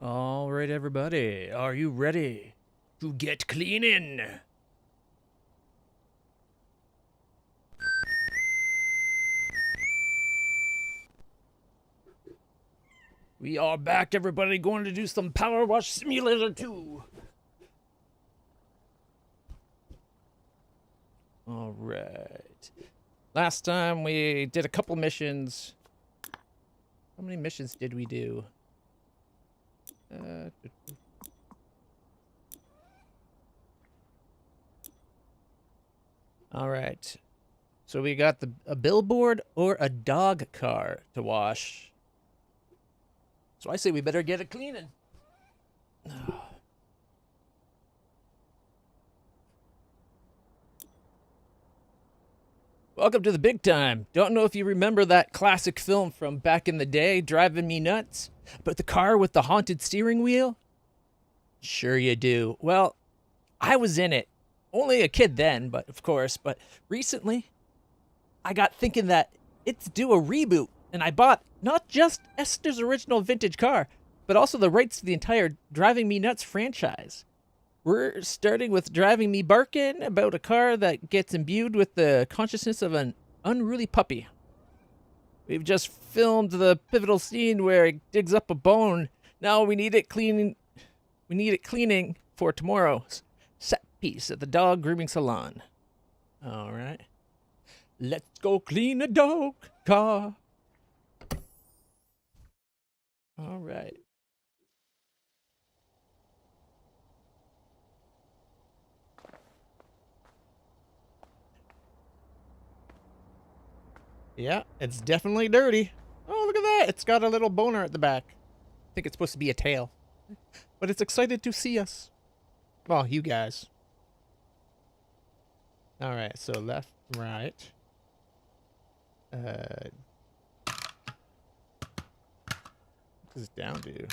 All right, everybody, are you ready to get cleaning? We are back, everybody, going to do some PowerWash Simulator 2. All right. Last time we did a couple missions. How many missions did we do? All right. So we got a billboard or a dog car to wash. So I say we better get it cleaning. Welcome to the big time. Don't know if you remember that classic film from back in the day, Driving Me Nuts, but the car with the haunted steering wheel? Sure you do. Well, I was in it. Only a kid then, but of course. But recently, I got thinking that it's due a reboot, and I bought not just Esther's original vintage car, but also the rights to the entire Driving Me Nuts franchise. We're starting with Driving Me Barkin', about a car that gets imbued with the consciousness of an unruly puppy. We've just filmed the pivotal scene where it digs up a bone. Now we need it cleaning. We need it cleaning for tomorrow's set piece at the dog grooming salon. All right. Let's go clean a dog car. All right. Yeah, it's definitely dirty. Oh, look at that. It's got a little boner at the back. I think it's supposed to be a tail. But it's excited to see us. Well, you guys. All right, so left, right. What does it down to?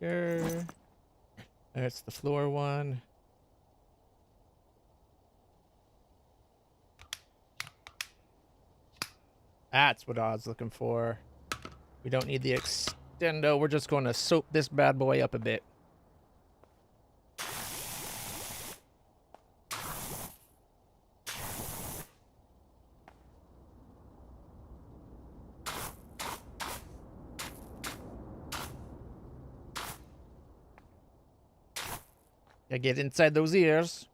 Okay. That's the floor one. That's what I was looking for. We don't need the extendo. We're just going to soap this bad boy up a bit. Gotta get inside those ears.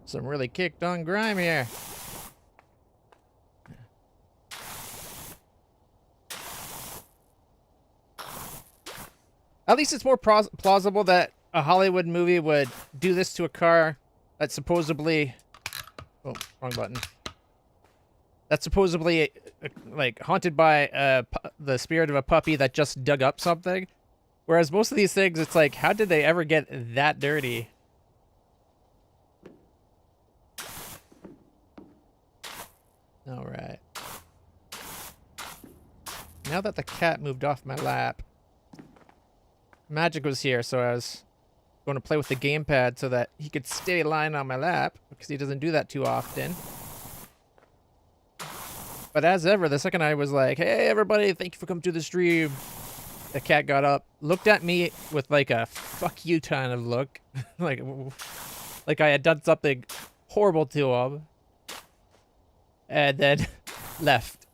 Some really kicked on grime here. At least it's more plausible that a Hollywood movie would do this to a car that's supposedly... Oh, wrong button. That's supposedly, like, haunted by the spirit of a puppy that just dug up something. Whereas most of these things, it's like, how did they ever get that dirty? All right. Now that the cat moved off my lap, Magic was here, so I was going to play with the gamepad so that he could stay lying on my lap, because he doesn't do that too often. But as ever, the second I was like, hey, everybody, thank you for coming to the stream, the cat got up, looked at me with like a fuck you kind of look, like I had done something horrible to him, and then left.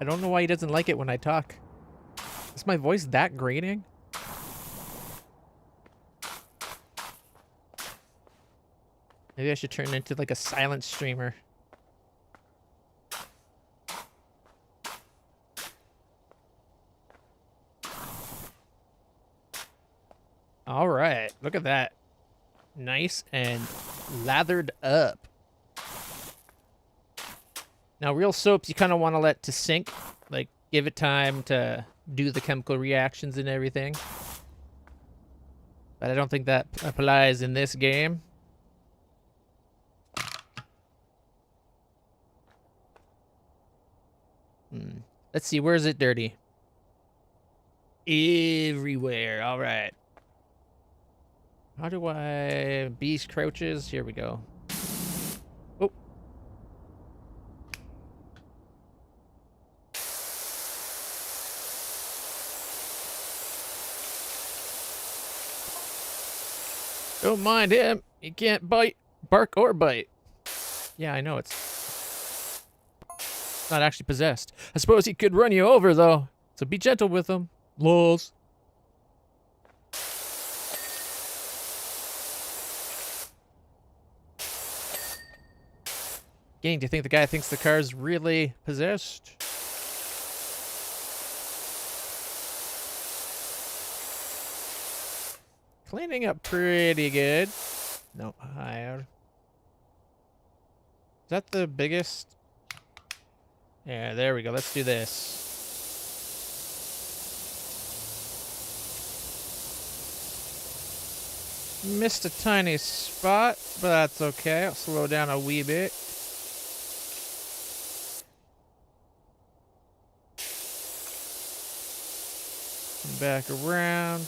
I don't know why he doesn't like it when I talk. Is my voice that grating? Maybe I should turn into like a silent streamer. All right, look at that. Nice and lathered up. Now, real soaps, you kind of want to let to sink. Like, give it time to do the chemical reactions and everything. But I don't think that applies in this game. Let's see, where is it dirty? Everywhere. All right. How do I... Beast crouches? Here we go. Oh. Don't mind him. He can't bite, bark, or bite. Yeah, I know it's not actually possessed. I suppose he could run you over, though. So be gentle with him. Lols. Getting to think the guy thinks the car's really possessed. Cleaning up pretty good. No, higher. Is that the biggest? Yeah, there we go. Let's do this. Missed a tiny spot, but that's okay. I'll slow down a wee bit. Come back around.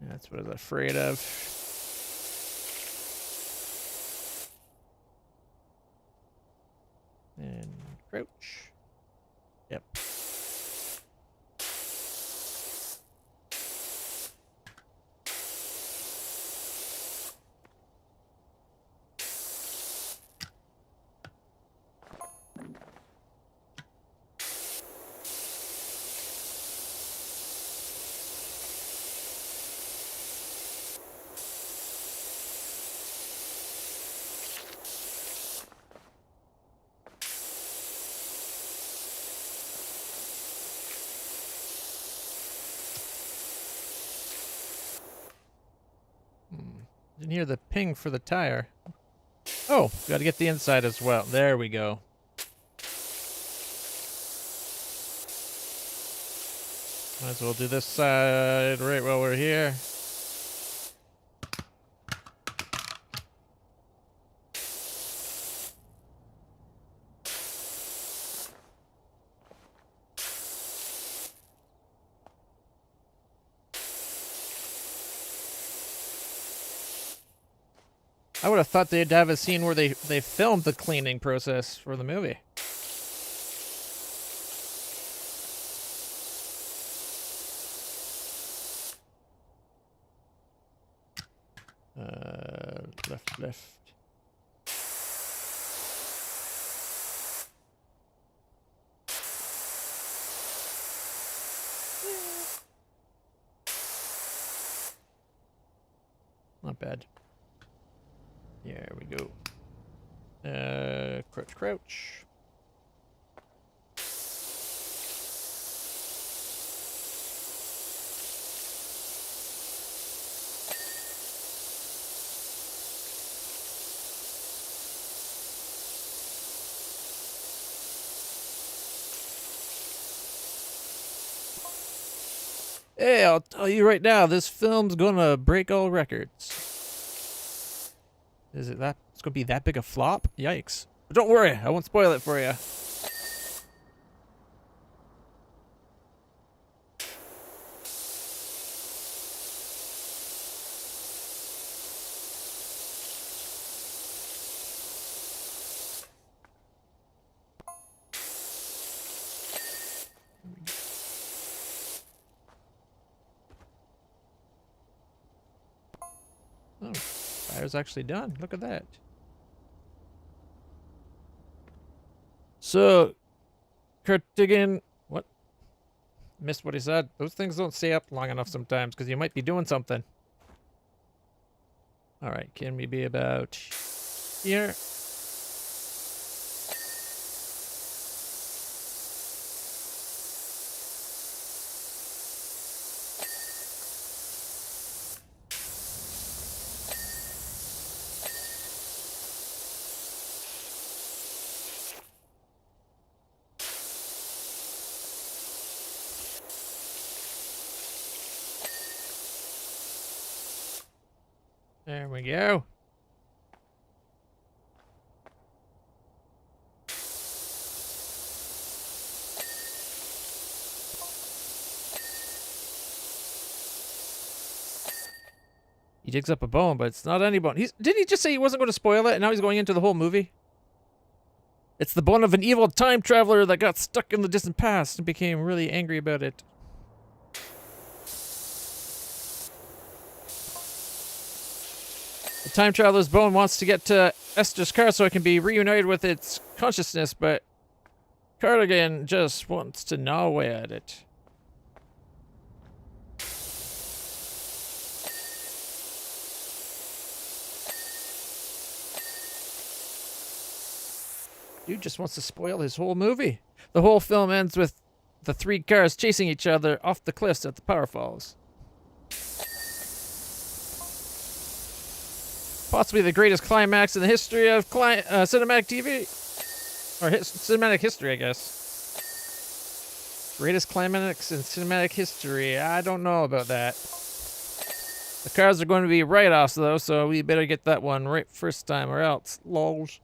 That's what I was afraid of. And crouch. Yep. Didn't hear the ping for the tire. Oh, gotta get the inside as well. There we go. Might as well do this side right while we're here. I would have thought they'd have a scene where they filmed the cleaning process for the movie. Left. Not bad. There we go. Crouch. Hey, I'll tell you right now, this film's gonna break all records. Is it that? It's gonna be that big a flop? Yikes. But don't worry, I won't spoil it for you. Oh, fire's actually done. Look at that. So, Kurtigan, what? Missed what he said. Those things don't stay up long enough sometimes because you might be doing something. All right, can we be about here? There we go. He digs up a bone, but it's not any bone. Didn't he just say he wasn't going to spoil it, and now he's going into the whole movie? It's the bone of an evil time traveler that got stuck in the distant past and became really angry about it. The time traveler's bone wants to get to Esther's car so it can be reunited with its consciousness, but Cardigan just wants to gnaw away at it. Dude just wants to spoil his whole movie. The whole film ends with the three cars chasing each other off the cliffs at the Power Falls. Possibly the greatest climax in the history of cinematic TV. Or cinematic history, I guess. Greatest climax in cinematic history. I don't know about that. The cars are going to be write-offs, though, so we better get that one right first time or else. Lols.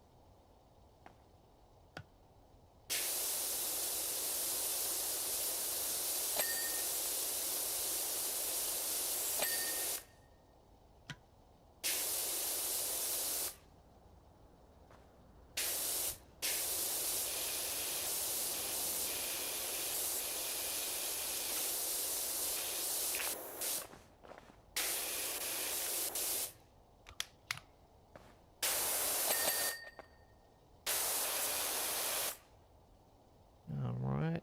Alright.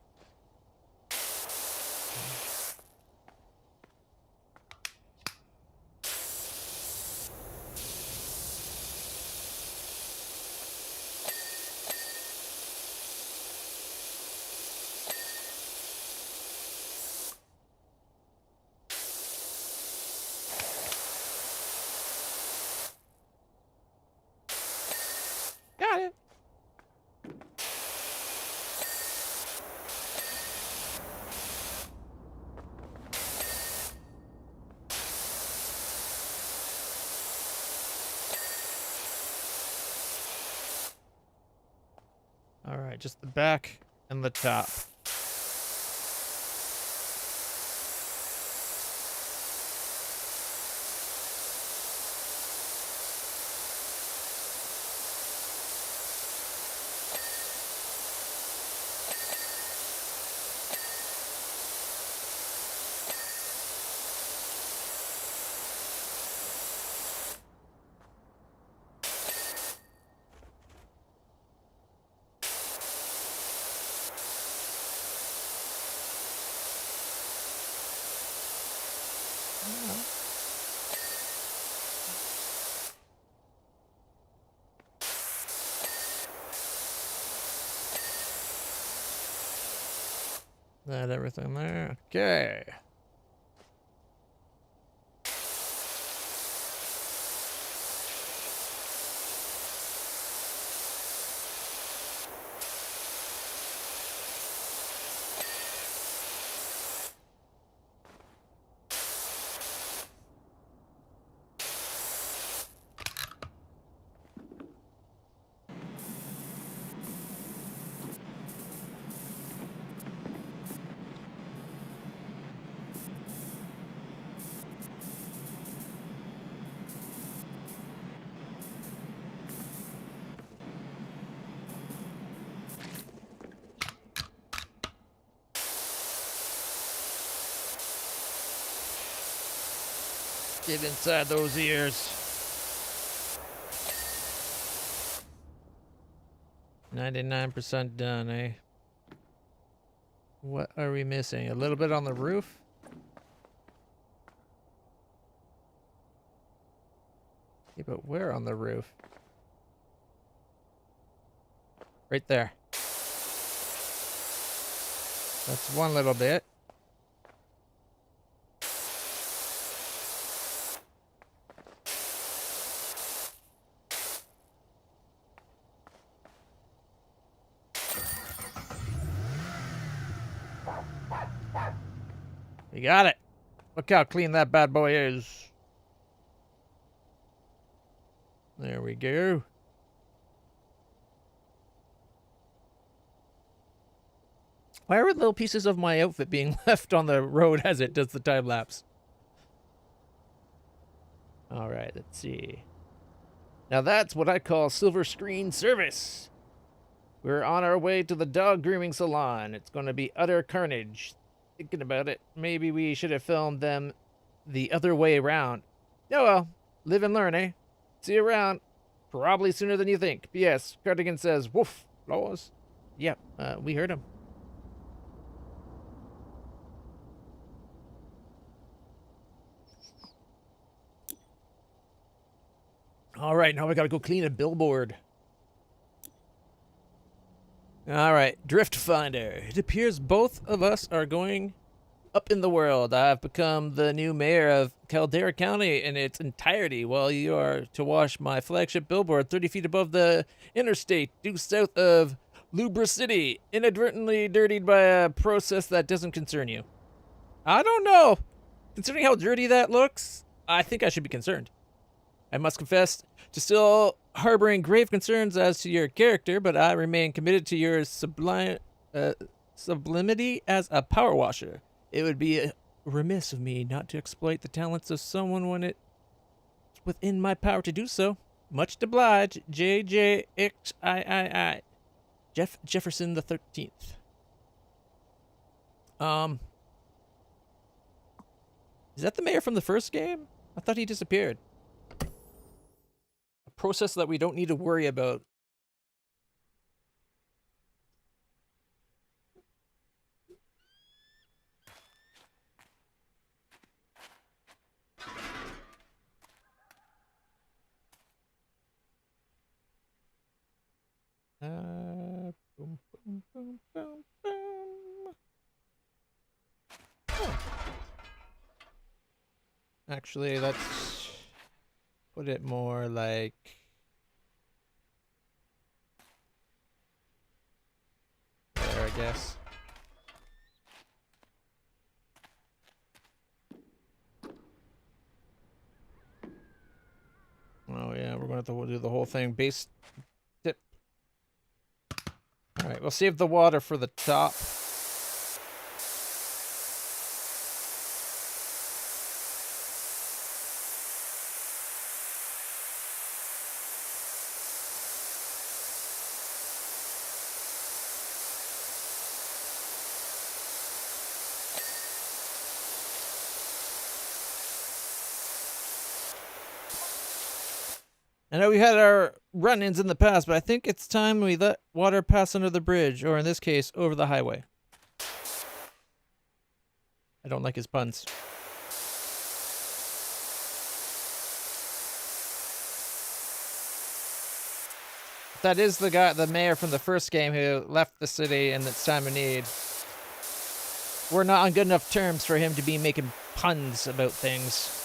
Got it. Alright, just the back and the top. That everything there. Okay. Get inside those ears. 99% done, eh? What are we missing? A little bit on the roof? Yeah, but where on the roof? Right there. That's one little bit. You got it. Look how clean that bad boy is. There we go. Why are little pieces of my outfit being left on the road as it does the time lapse? All right, let's see. Now that's what I call silver screen service. We're on our way to the dog grooming salon. It's going to be utter carnage. Thinking about it, maybe we should have filmed them the other way around. Oh well, live and learn, eh? See you around. Probably sooner than you think. P.S. Cardigan says, woof, laws. Yep, we heard him. All right, now we gotta go clean a billboard. All right, Drift Finder. It appears both of us are going up in the world. I've become the new mayor of Caldera County in its entirety, while you are to wash my flagship billboard 30 feet above the interstate due south of Lubra City, inadvertently dirtied by a process that doesn't concern you. I don't know. Considering how dirty that looks, I think I should be concerned. I must confess to still harboring grave concerns as to your character, but I remain committed to your sublimity as a power washer. It would be remiss of me not to exploit the talents of someone when it's within my power to do so. Much obliged, JJXIII. Jefferson the 13th. Is that the mayor from the first game? I thought he disappeared. A process that we don't need to worry about. Boom, boom, boom, boom, boom. Oh. Actually, let's put it more like there, I guess. Oh yeah, we're going to have to do the whole thing. Base tip. All right, we'll save the water for the top. I know we had our run-ins in the past, but I think it's time we let water pass under the bridge, or in this case, over the highway. I don't like his puns. That is the guy, the mayor from the first game who left the city in its time of need. We're not on good enough terms for him to be making puns about things.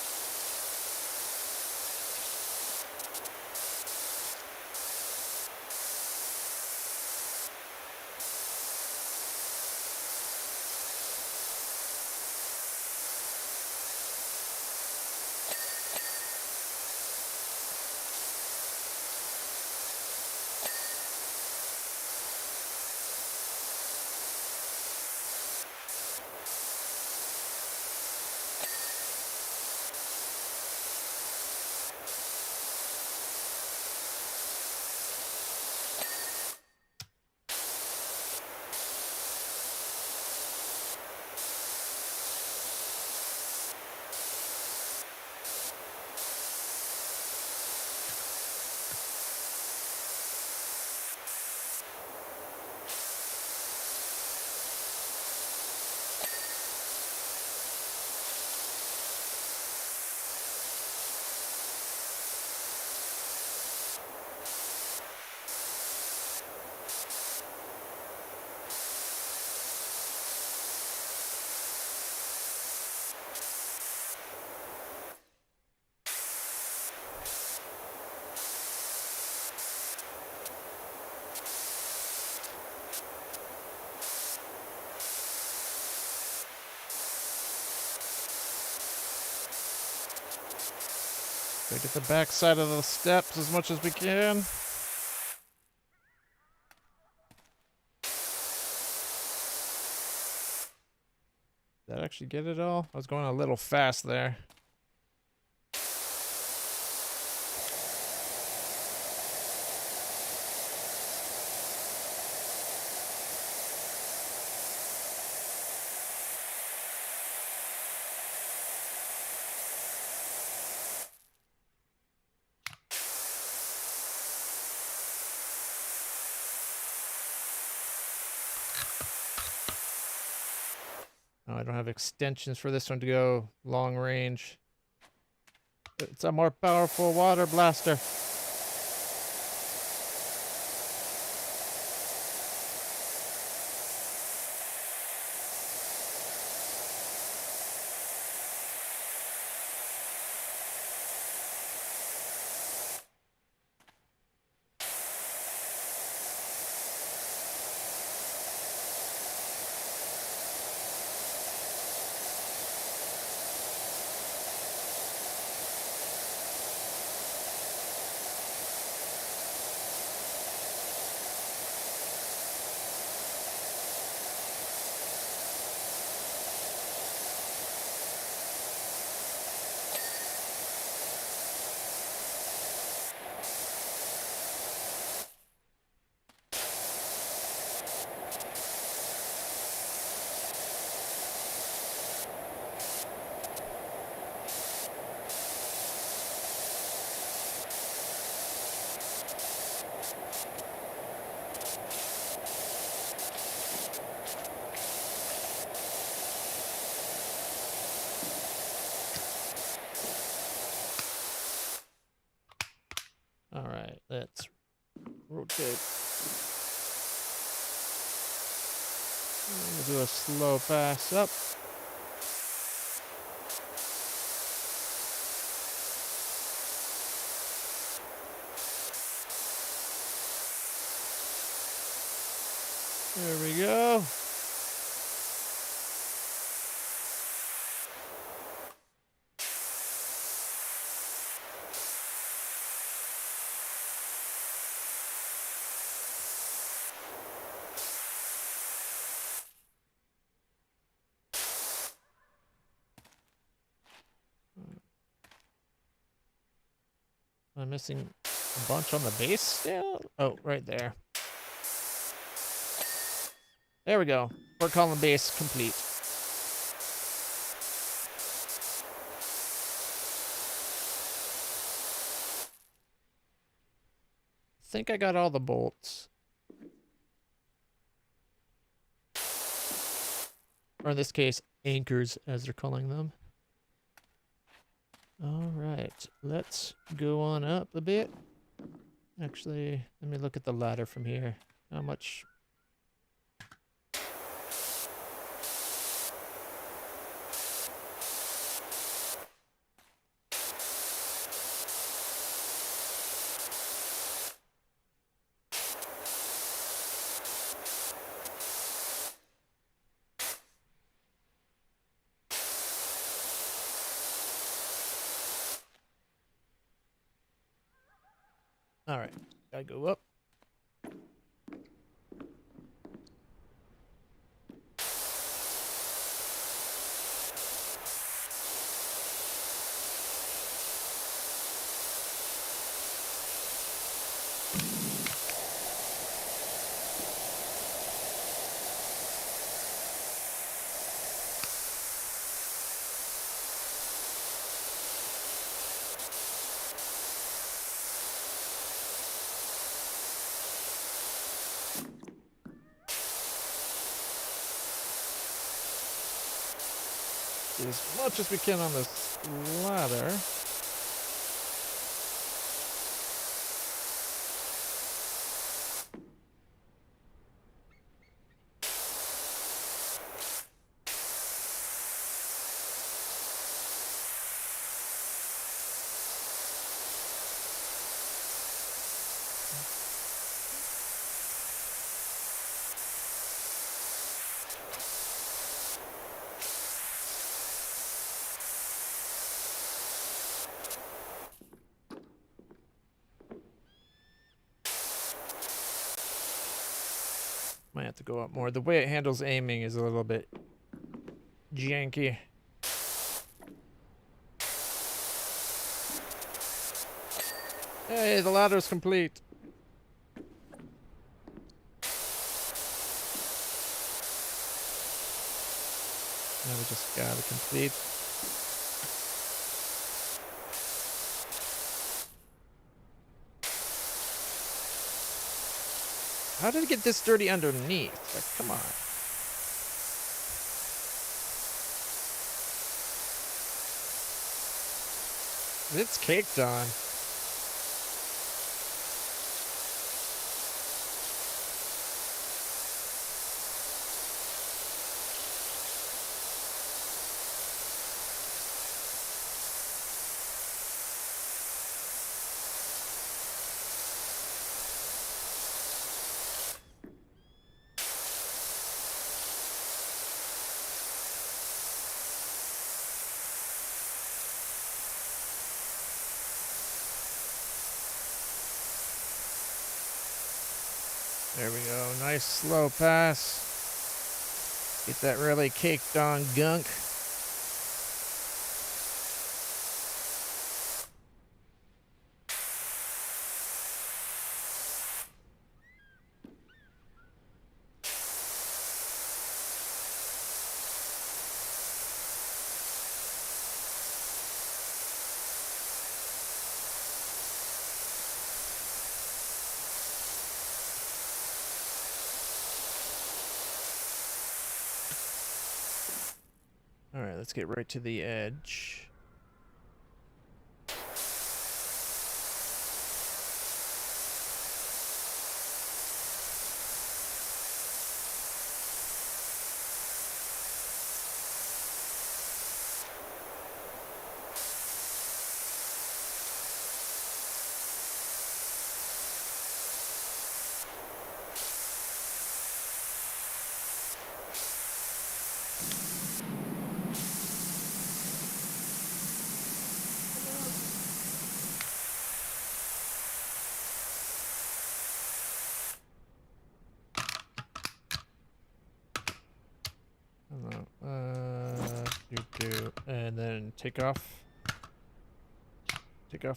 Gotta get the back side of the steps as much as we can. Did that actually get it all? I was going a little fast there. Oh, I don't have extensions for this one to go long range. It's a more powerful water blaster. All right, let's rotate. We'll do a slow pass up. There we go. I'm missing a bunch on the base still. Oh, right there. There we go. 4-column base complete. I think I got all the bolts. Or in this case, anchors, as they're calling them. All right, let's go on up a bit. Actually, let me look at the ladder from here. How much? All right, gotta go up. As much as we can on this ladder. might have to go up more. The way it handles aiming is a little bit janky. Hey, the ladder's complete. Now we just gotta complete. How did it get this dirty underneath? Like, come on. It's caked on. There we go. Nice slow pass. Get that really caked on gunk. All right, let's get right to the edge. And then take off the...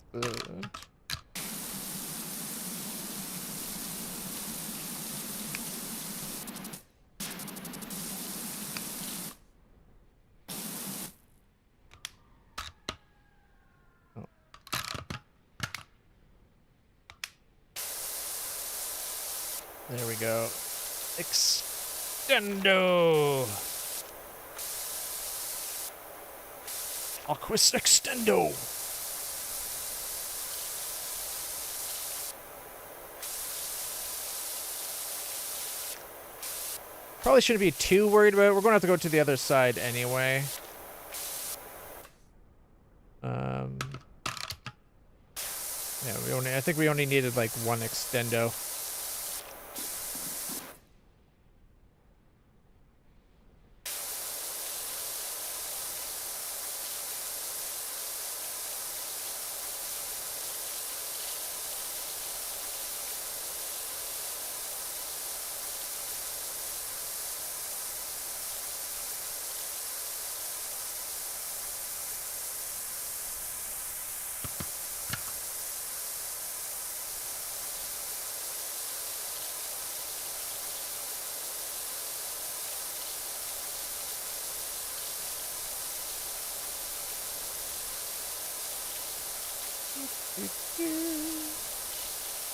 Oh. There we go. Extendo! Aquis Extendo! Probably shouldn't be too worried about it. We're going to have to go to the other side anyway. Yeah, I think we only needed like one extendo.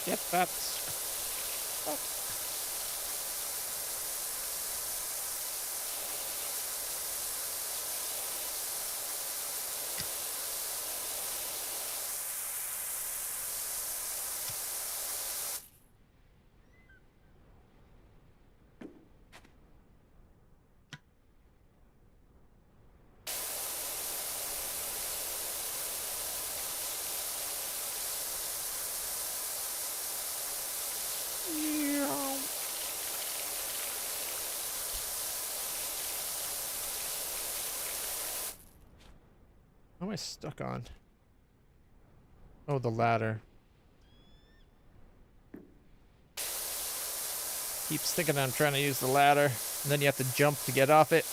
Get that. What am I stuck on? Oh, the ladder. Keeps thinking I'm trying to use the ladder, and then you have to jump to get off it.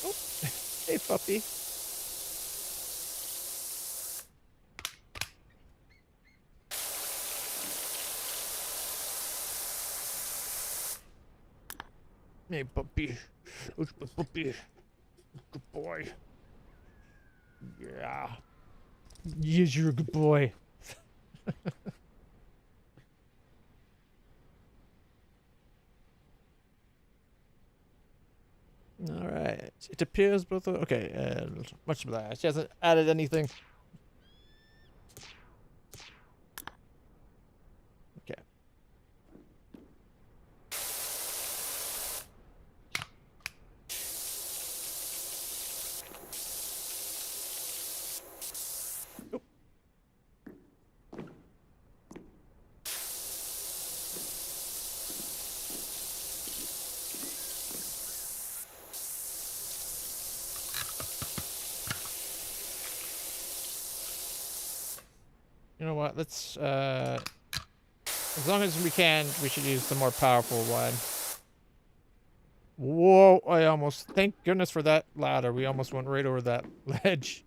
Oh, hey puppy. Hey puppy. Who's my puppy? Good boy. Yeah. Yes, you're a good boy. All right. It appears both. Okay. Much of that. She hasn't added anything. Okay. Oop. You know what? Let's, as long as we can, we should use the more powerful one. Whoa, I almost, thank goodness for that ladder. We almost went right over that ledge.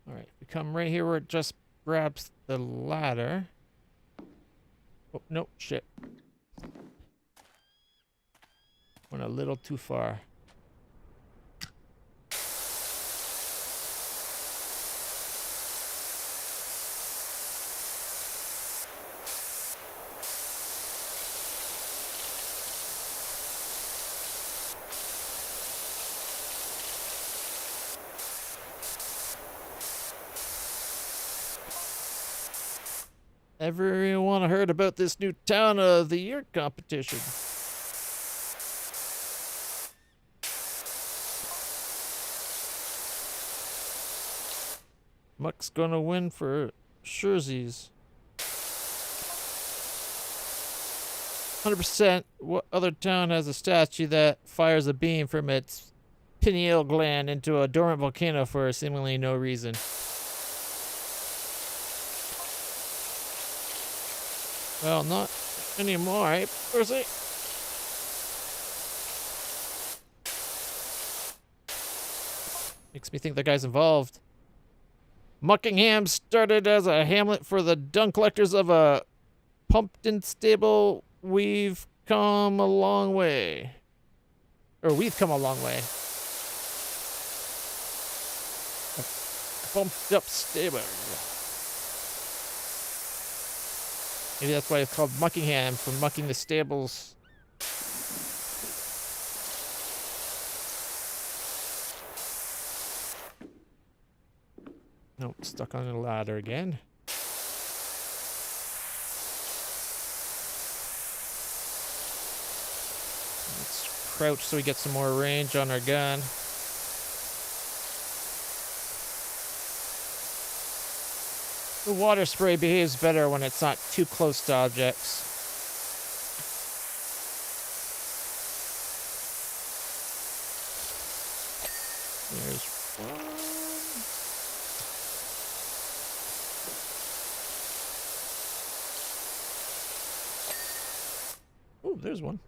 All right, we come right here where it just grabs the ladder. Oh, no, shit. Went a little too far. Everyone heard about this new Town of the Year competition. Muck's gonna win for surezies. 100%. What other town has a statue that fires a beam from its pineal gland into a dormant volcano for seemingly no reason? Well, not anymore, eh, Percy? Makes me think the guy's involved. Muckingham started as a hamlet for the dung collectors of a pumpkin stable. We've come a long way. Or we've come a long way. A pumped up stable. Maybe that's why it's called Muckingham, for mucking the stables. Nope, stuck on the ladder again. Let's crouch so we get some more range on our gun. The water spray behaves better when it's not too close to objects. There's one. Oh, there's one.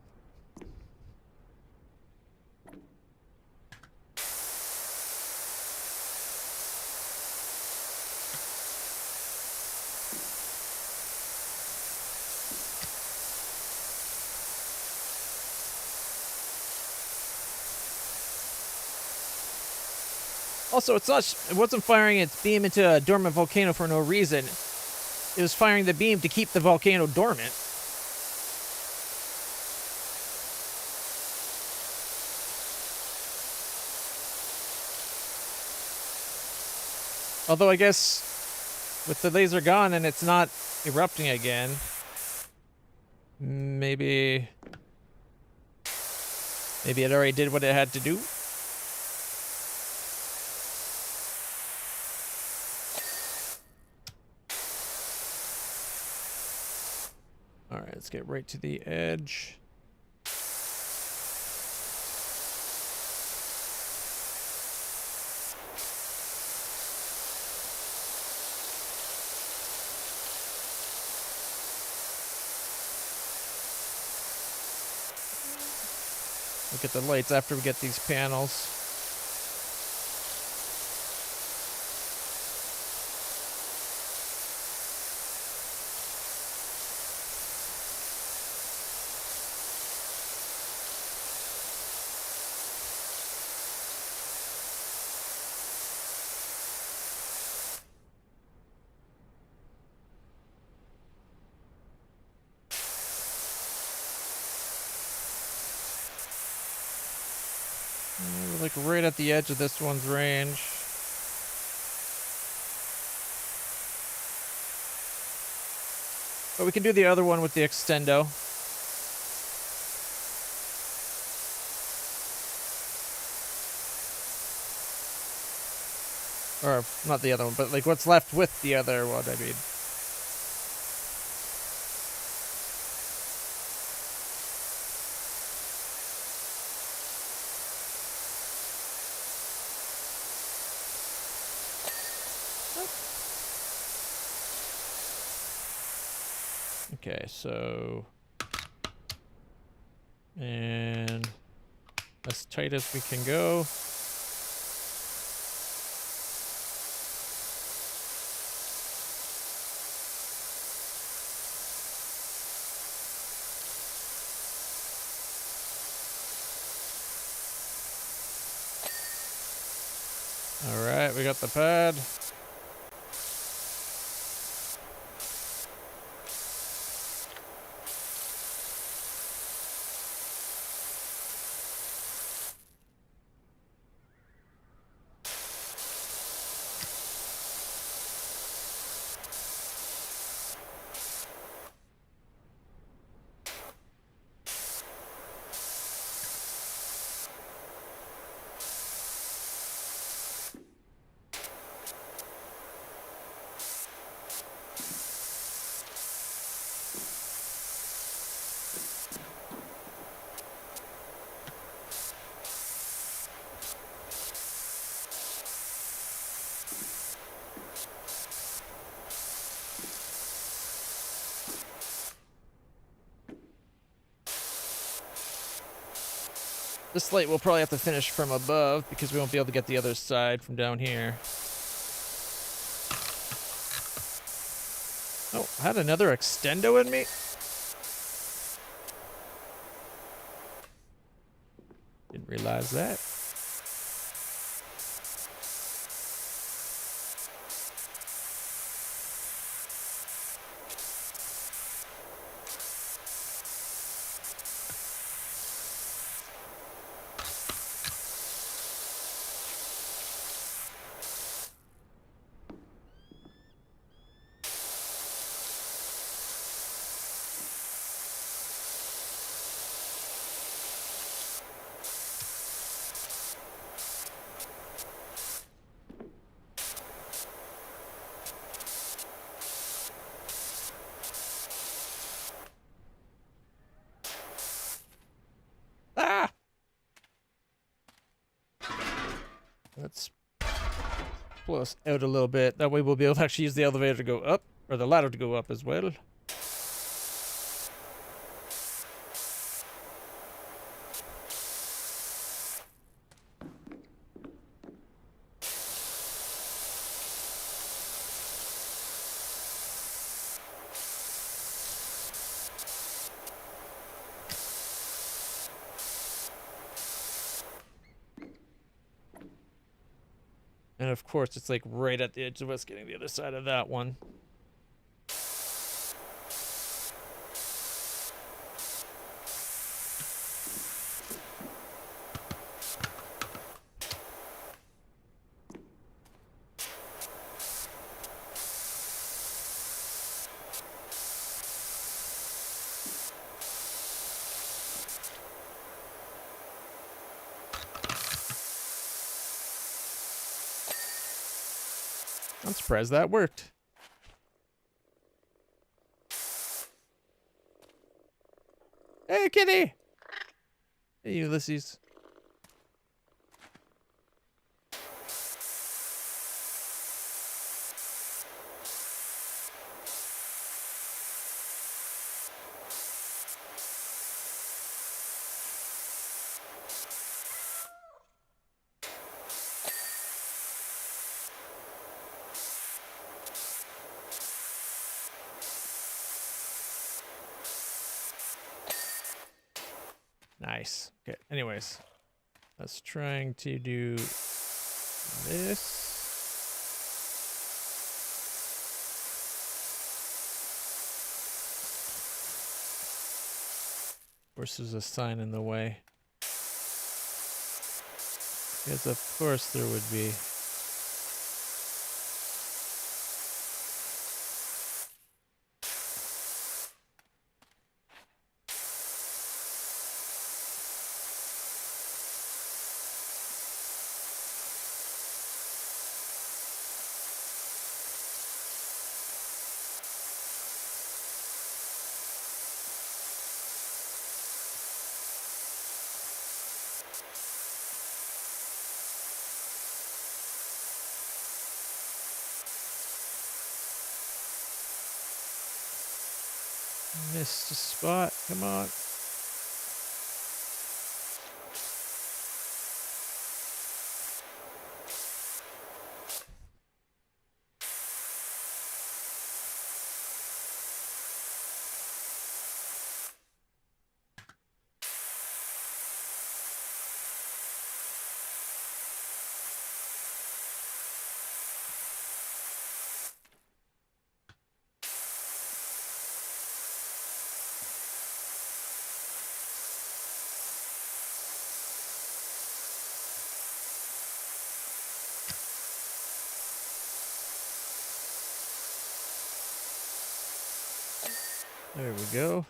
Also, it wasn't firing its beam into a dormant volcano for no reason. It was firing the beam to keep the volcano dormant. Although I guess with the laser gone and it's not erupting again, maybe it already did what it had to do. All right, let's get right to the edge. Look at the lights after we get these panels. We're like right at the edge of this one's range. But we can do the other one with the extendo. Or, not the other one, but like what's left with the other one, I mean. Okay, so... And... as tight as we can go. Alright, we got the pad. This light we'll probably have to finish from above because we won't be able to get the other side from down here. Oh, I had another extendo in me? Didn't realize that. Let's pull us out a little bit. That way we'll be able to actually use the elevator to go up, or the ladder to go up as well. And of course, it's like right at the edge of us getting the other side of that one. I'm surprised that worked. Hey, kitty! Hey, Ulysses. Nice. Okay, anyways. Let's trying to do this. Of course, there's a sign in the way. Because of course there would be. Missed a spot. Come on. There we go.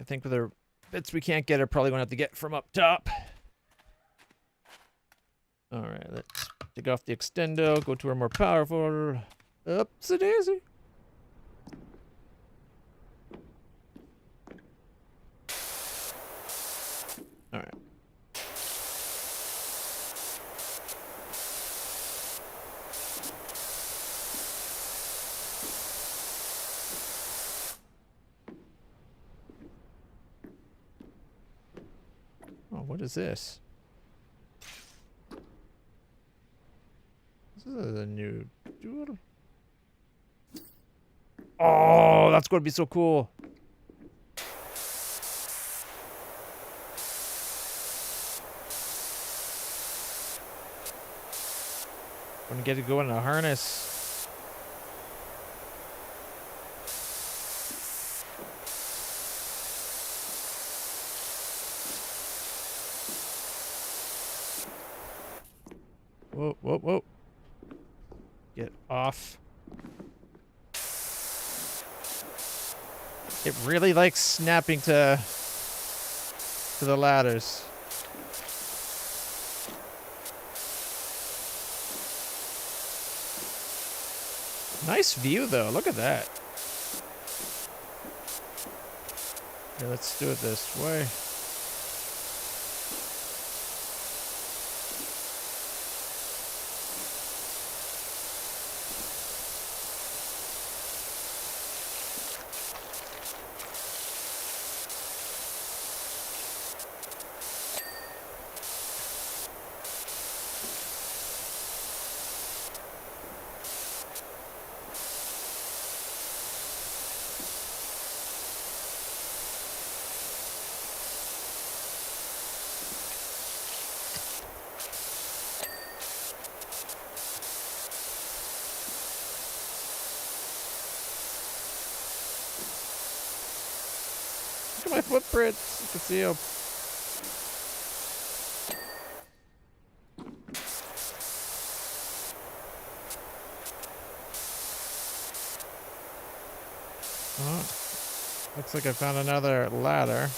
I think the bits we can't get are probably going to have to get from up top. All right, let's take off the extendo, go to our more powerful. Upsy daisy. All right. Oh, what is this? This is a new duel. Oh, that's going to be so cool. Gonna get to go in a harness. Whoa, whoa, whoa. Get off. It really likes snapping to the ladders. Nice view, though. Look at that. Here, let's do it this way. Look at my footprints. You can see them. Oh, looks like I found another ladder.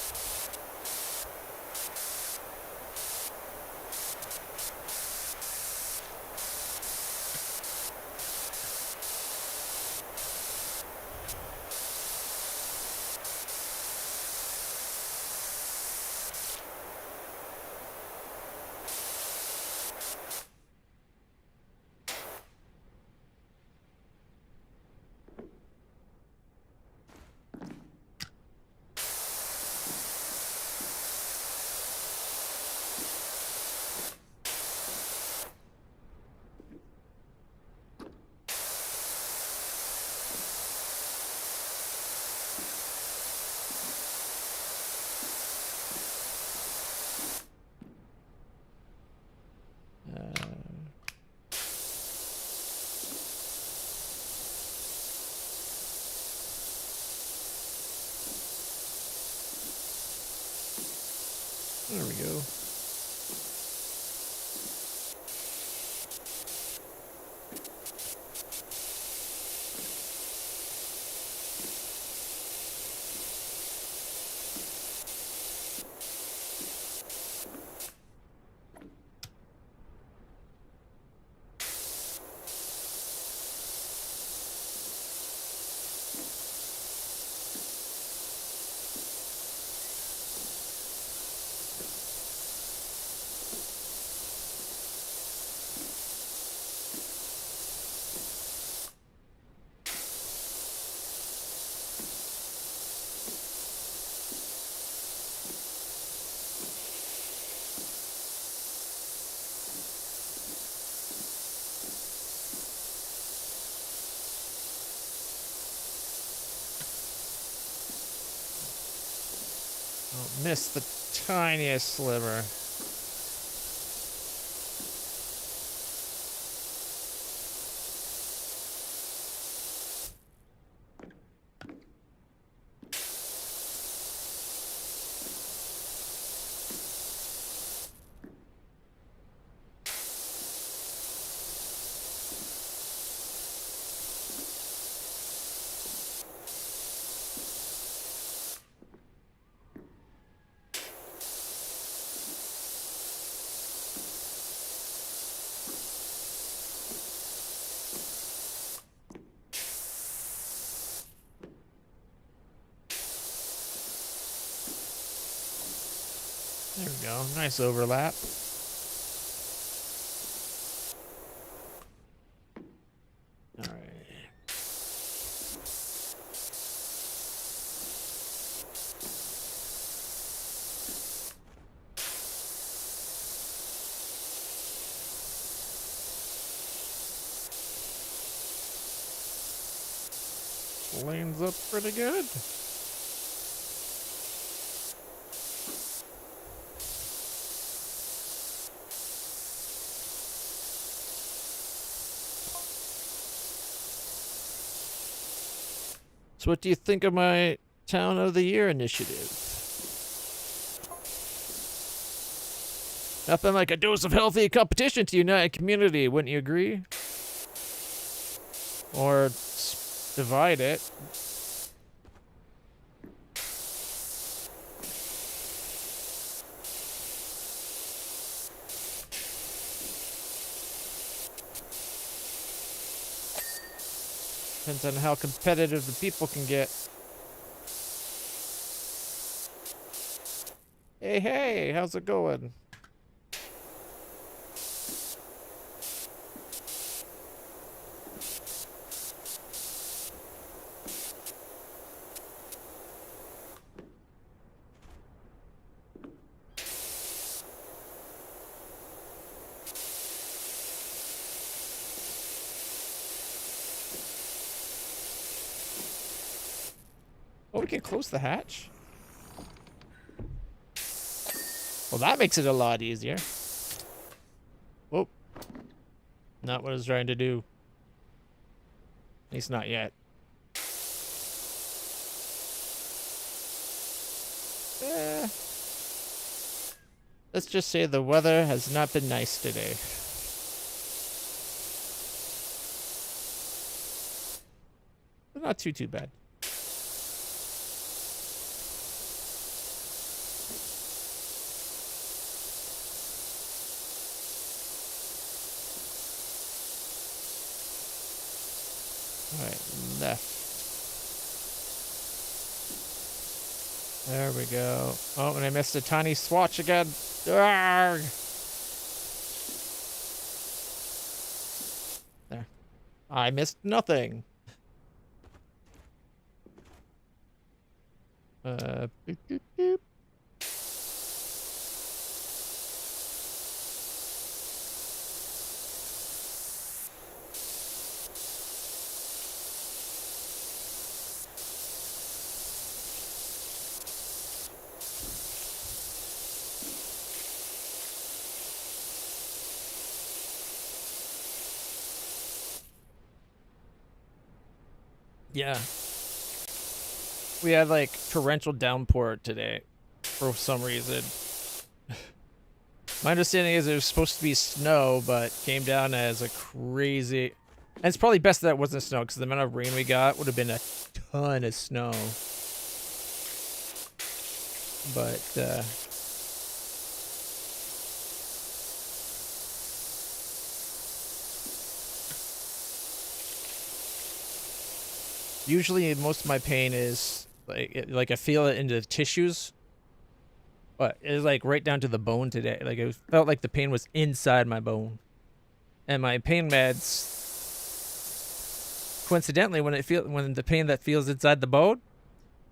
There we go. Oh, missed the tiniest sliver. There we go. Nice overlap. All right. Lanes up pretty good. So what do you think of my Town of the Year initiative? Nothing like a dose of healthy competition to unite a community, wouldn't you agree? Or divide it. Depends on how competitive the people can get. Hey, hey, how's it going? Oh, we can close the hatch? Well, that makes it a lot easier. Whoop. Not what I was trying to do. At least not yet. Let's just say the weather has not been nice today. But not too bad. Alright, left. There we go. Oh, and I missed a tiny swatch again. Arrgh! There. I missed nothing. Boop, boop, boop. Yeah. We had like torrential downpour today for some reason. My understanding is it was supposed to be snow, but came down as a crazy... And it's probably best that it wasn't snow, because the amount of rain we got would have been a ton of snow. But, usually most of my pain is like I feel it in the tissues, but it's like right down to the bone today. Like it felt like the pain was inside my bone, and my pain meds. Coincidentally, when the pain that feels inside the bone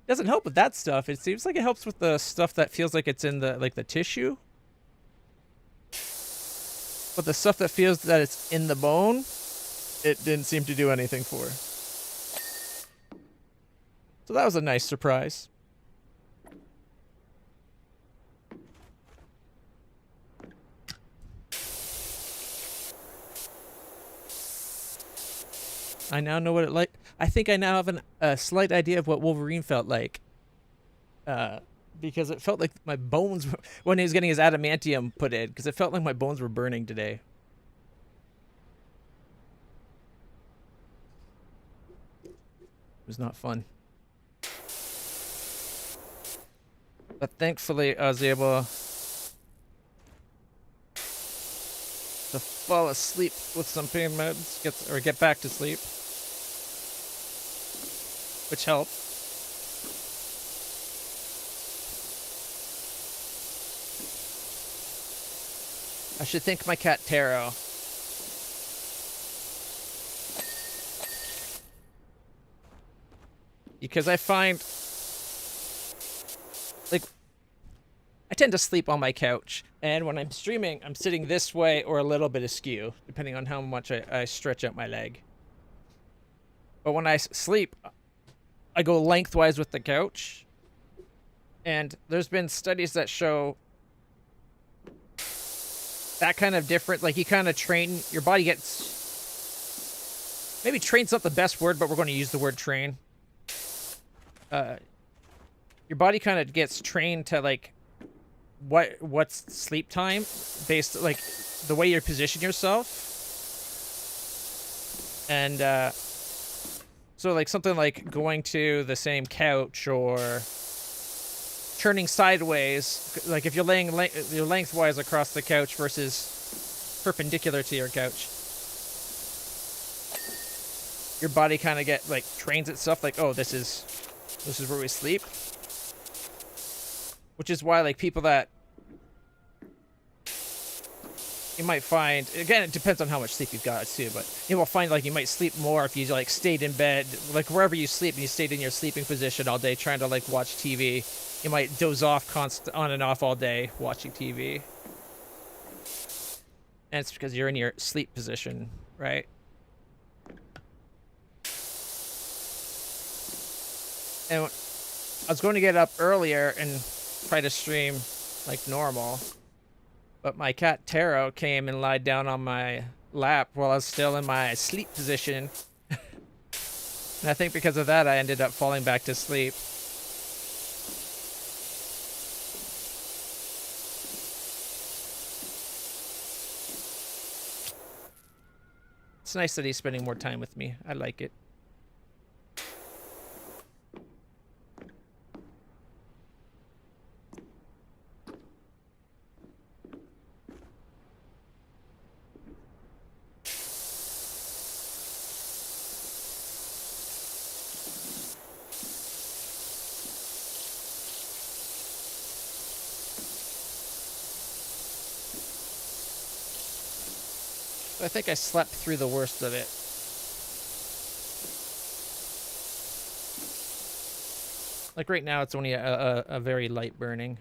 doesn't help with that stuff. It seems like it helps with the stuff that feels like it's in the tissue, but the stuff that feels that it's in the bone, it didn't seem to do anything for. So that was a nice surprise. I now know what it like. I think I now have a slight idea of what Wolverine felt like. Because it felt like my bones were, when he was getting his adamantium put in, because it felt like my bones were burning today. It was not fun. But thankfully, I was able to fall asleep with some pain meds, get back to sleep, which helped. I should thank my cat Taro. Because I find, like, I tend to sleep on my couch. And when I'm streaming, I'm sitting this way or a little bit askew, depending on how much I stretch out my leg. But when I sleep, I go lengthwise with the couch. And there's been studies that show that kind of different, like you kind of train, your body gets, maybe train's not the best word, but we're going to use the word train. Your body kind of gets trained to like what's sleep time based like the way you position yourself. And so like something like going to the same couch or turning sideways, like if you're laying you're lengthwise across the couch versus perpendicular to your couch, your body kind of get like trains itself like, oh, this is where we sleep. Which is why like people that you might find, again, it depends on how much sleep you've got too, but you will find like you might sleep more if you like stayed in bed, like wherever you sleep and you stayed in your sleeping position all day trying to like watch TV. You might doze off on and off all day watching TV. And it's because you're in your sleep position, right? And I was going to get up earlier and try to stream like normal, but my cat Taro came and lied down on my lap while I was still in my sleep position. And I think because of that, I ended up falling back to sleep. It's nice that he's spending more time with me. I like it. I think I slept through the worst of it. Like right now, it's only a very light burning.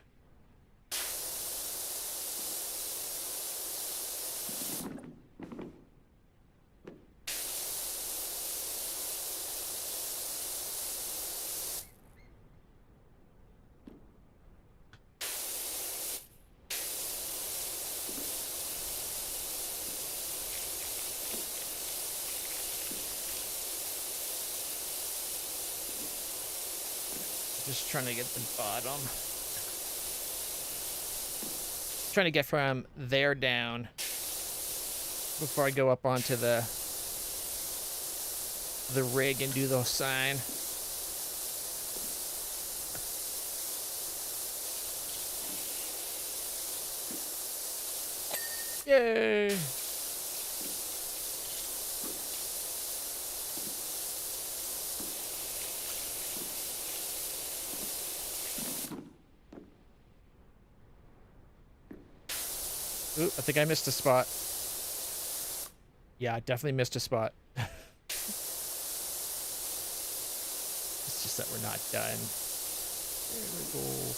Just trying to get the bottom. Trying to get from there down before I go up onto the rig and do the sign. Yay! Ooh, I think I missed a spot. Yeah, I definitely missed a spot. It's just that we're not done. There we go.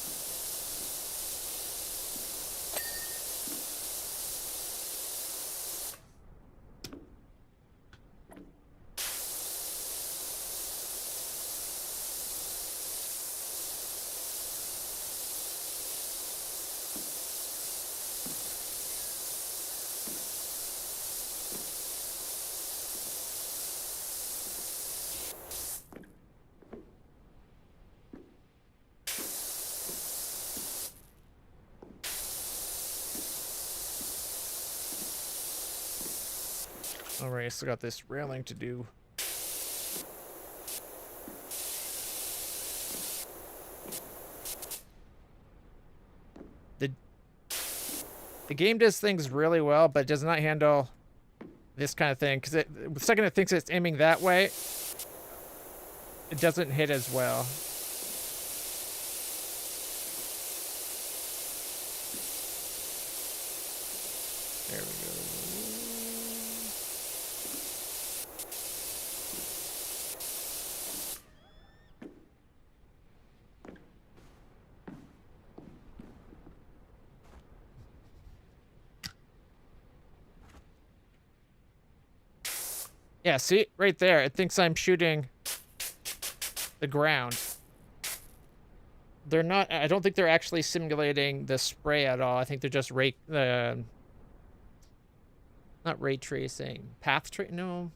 Alright, still got this railing to do. The game does things really well, but it does not handle this kind of thing. Because the second it thinks it's aiming that way, it doesn't hit as well. There we go. Yeah, see? Right there. It thinks I'm shooting the ground. They're not... I don't think they're actually simulating the spray at all. I think they're just not ray tracing. No.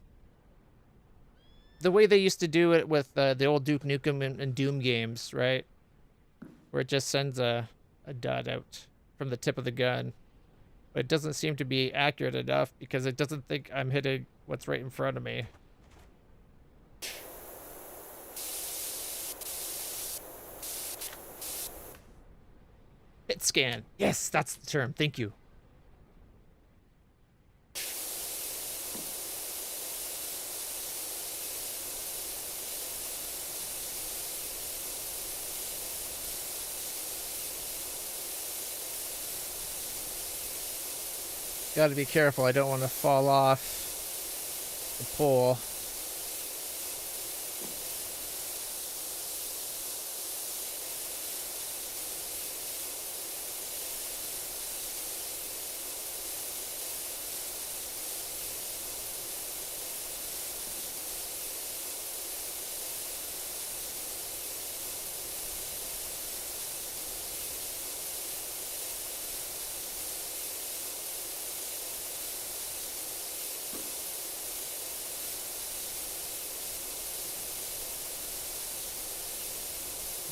The way they used to do it with the old Duke Nukem and Doom games, right? Where it just sends a dot out from the tip of the gun. But it doesn't seem to be accurate enough because it doesn't think I'm hitting what's right in front of me. Hit scan. Yes, that's the term. Thank you. Gotta be careful. I don't want to fall off the pole.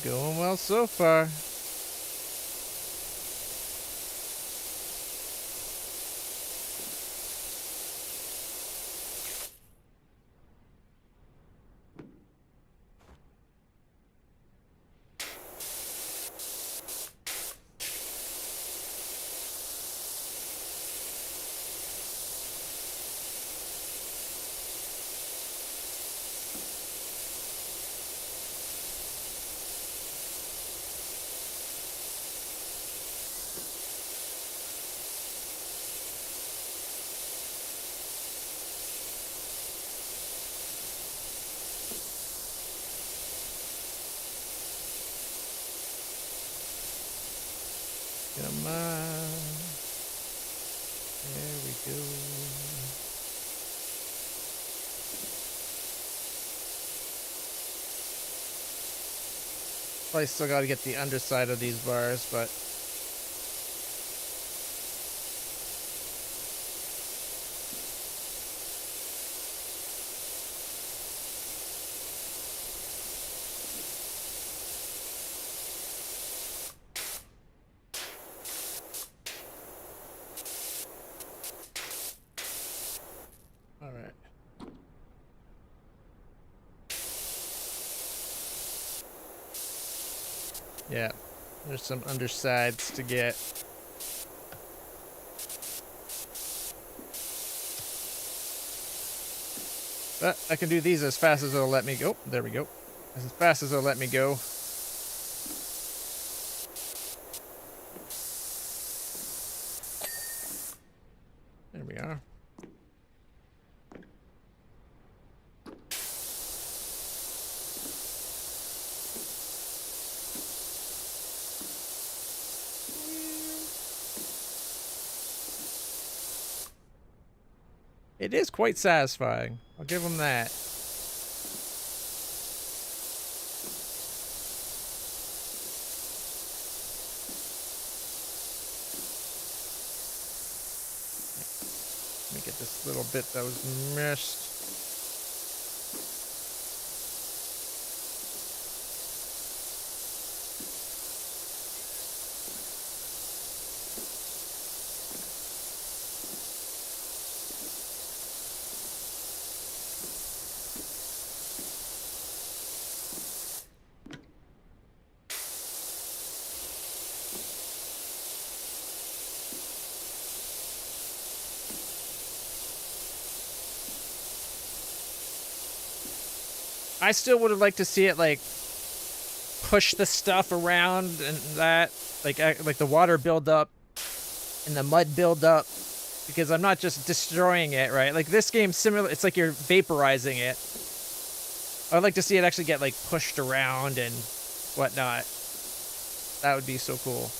Going well so far. Come on. There we go. Probably still got to get the underside of these bars, but... Alright. Yeah, there's some undersides to get. But I can do these as fast as it'll let me go. There we go. As fast as it'll let me go. There we are. It is quite satisfying. I'll give them that. Let me get this little bit that was missed. I still would have liked to see it like push the stuff around and that like the water build up and the mud build up because I'm not just destroying it, right? Like this game's similar. It's like you're vaporizing it. I'd like to see it actually get like pushed around and whatnot. That would be so cool.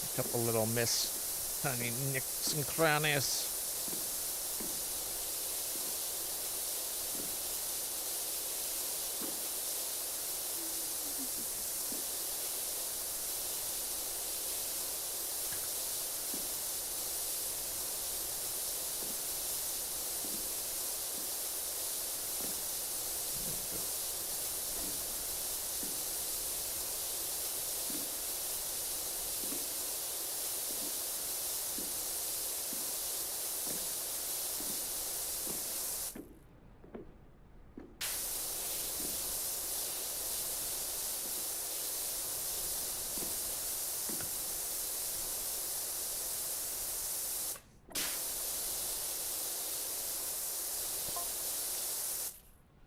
A couple little tiny nicks and crannies.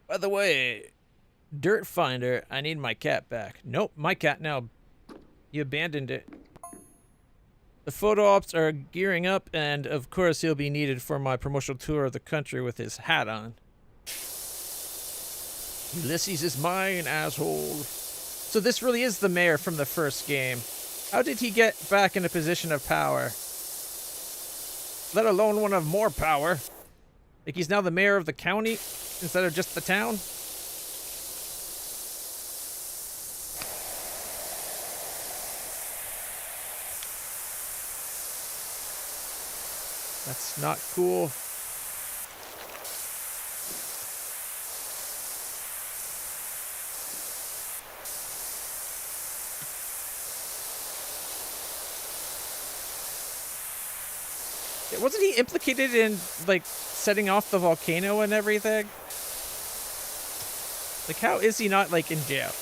By the way, Dirt Finder, I need my cat back. Nope, my cat now. You abandoned it. The photo ops are gearing up, and of course he'll be needed for my promotional tour of the country with his hat on. Ulysses is mine, asshole. So this really is the mayor from the first game. How did he get back in a position of power? Let alone one of more power. Like he's now the mayor of the county instead of just the town? That's not cool. Wasn't he implicated in, like, setting off the volcano and everything? Like, how is he not, like, in jail?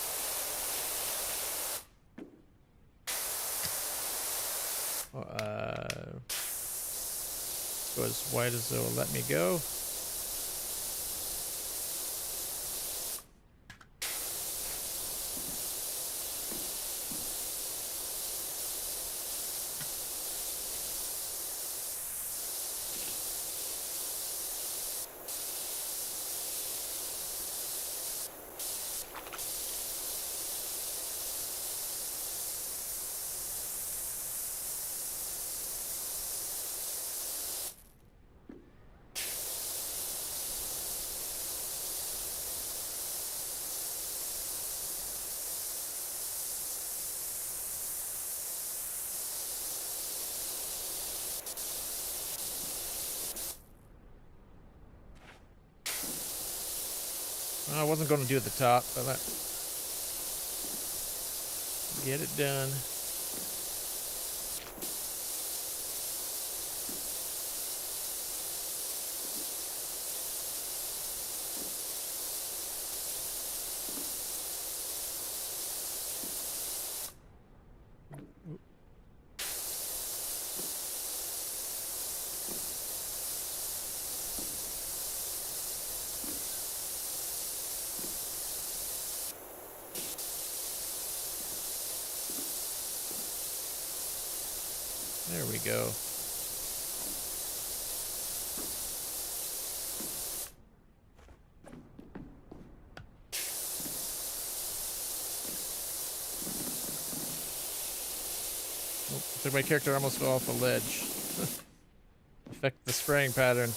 Go as wide as they'll let me go. I wasn't going to do it at the top, but get it done. There we go. Oh, looks like my character almost fell off a ledge. Affect the spraying pattern.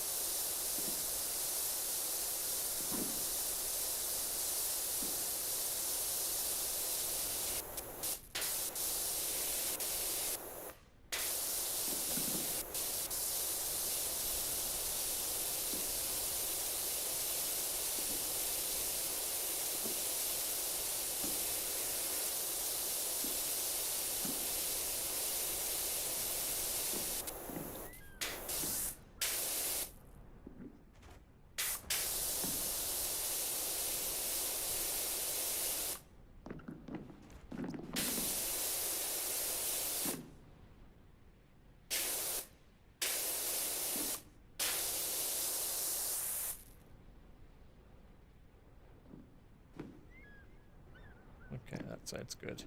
That side's good.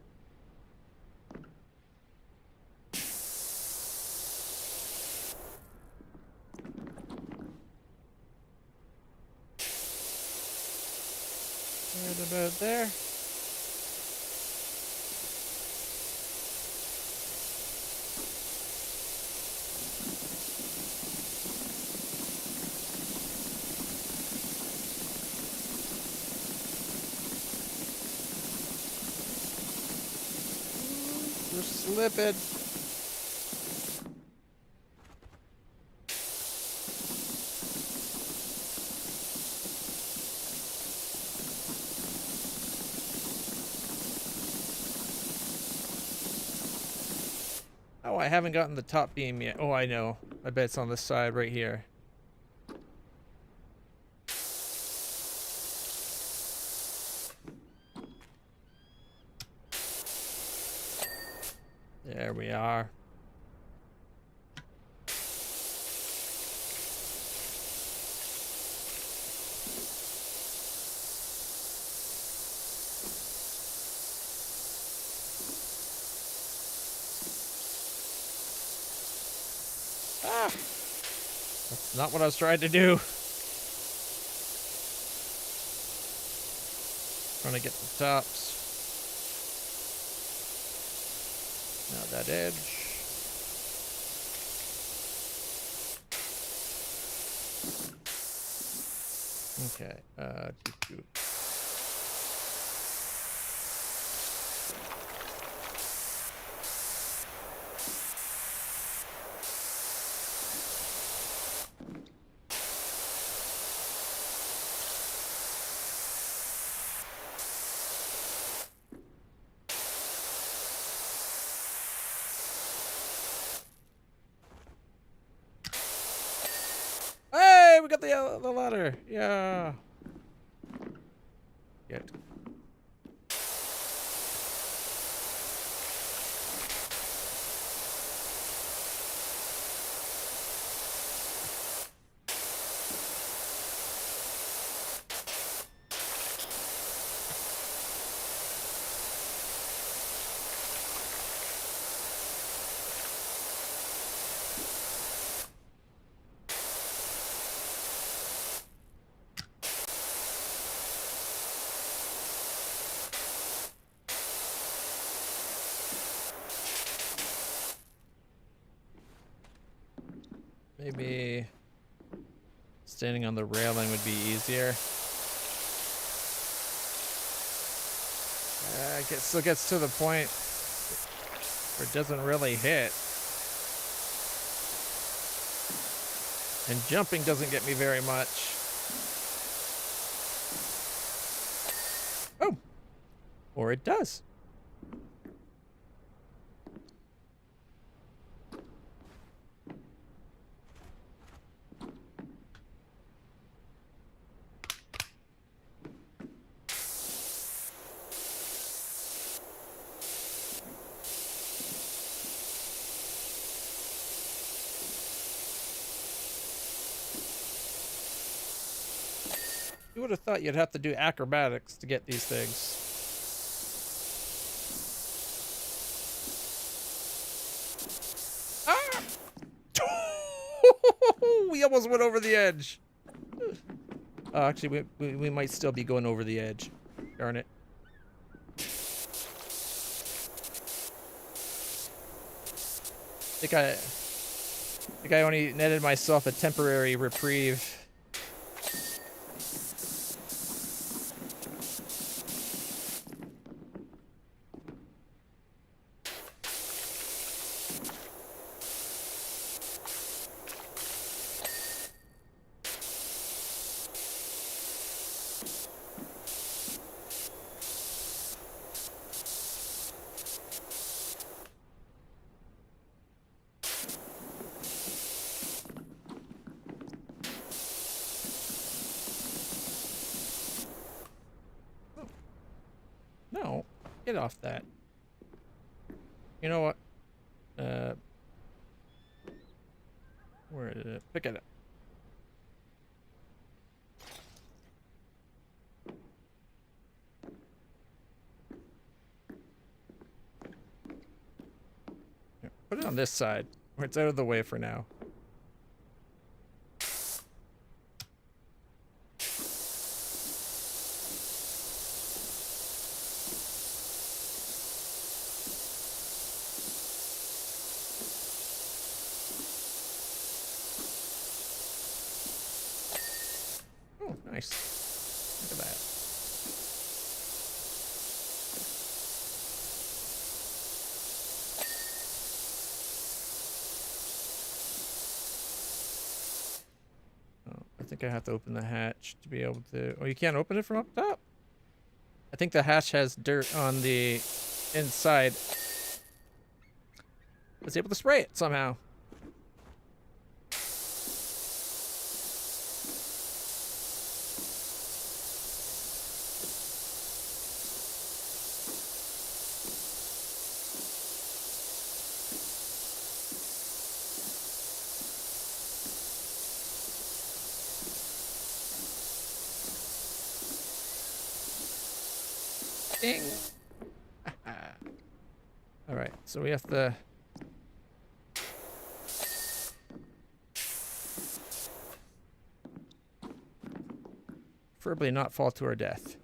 Right about there. We're slipping. Oh, I haven't gotten the top beam yet. Oh, I know. I bet it's on this side right here. There we are. Ah! That's not what I was trying to do. Trying to get the tops. Now that edge. Okay. Doo-doo. Hey, we got the ladder. Yeah. Good. Maybe standing on the railing would be easier. It still gets to the point where it doesn't really hit. And jumping doesn't get me very much. Oh! Or it does. You would have thought you'd have to do acrobatics to get these things. Ah! We almost went over the edge. Actually, we might still be going over the edge. Darn it. I think I only netted myself a temporary reprieve. No, get off that. You know what? Where is it? Pick it up. on this side, where it's out of the way for now. Oh, nice. Look at that. I think I have to open the hatch to be able to... Oh, you can't open it from up top? I think the hatch has dirt on the inside. I was able to spray it somehow. Ding. All right, so we have to preferably not fall to our death.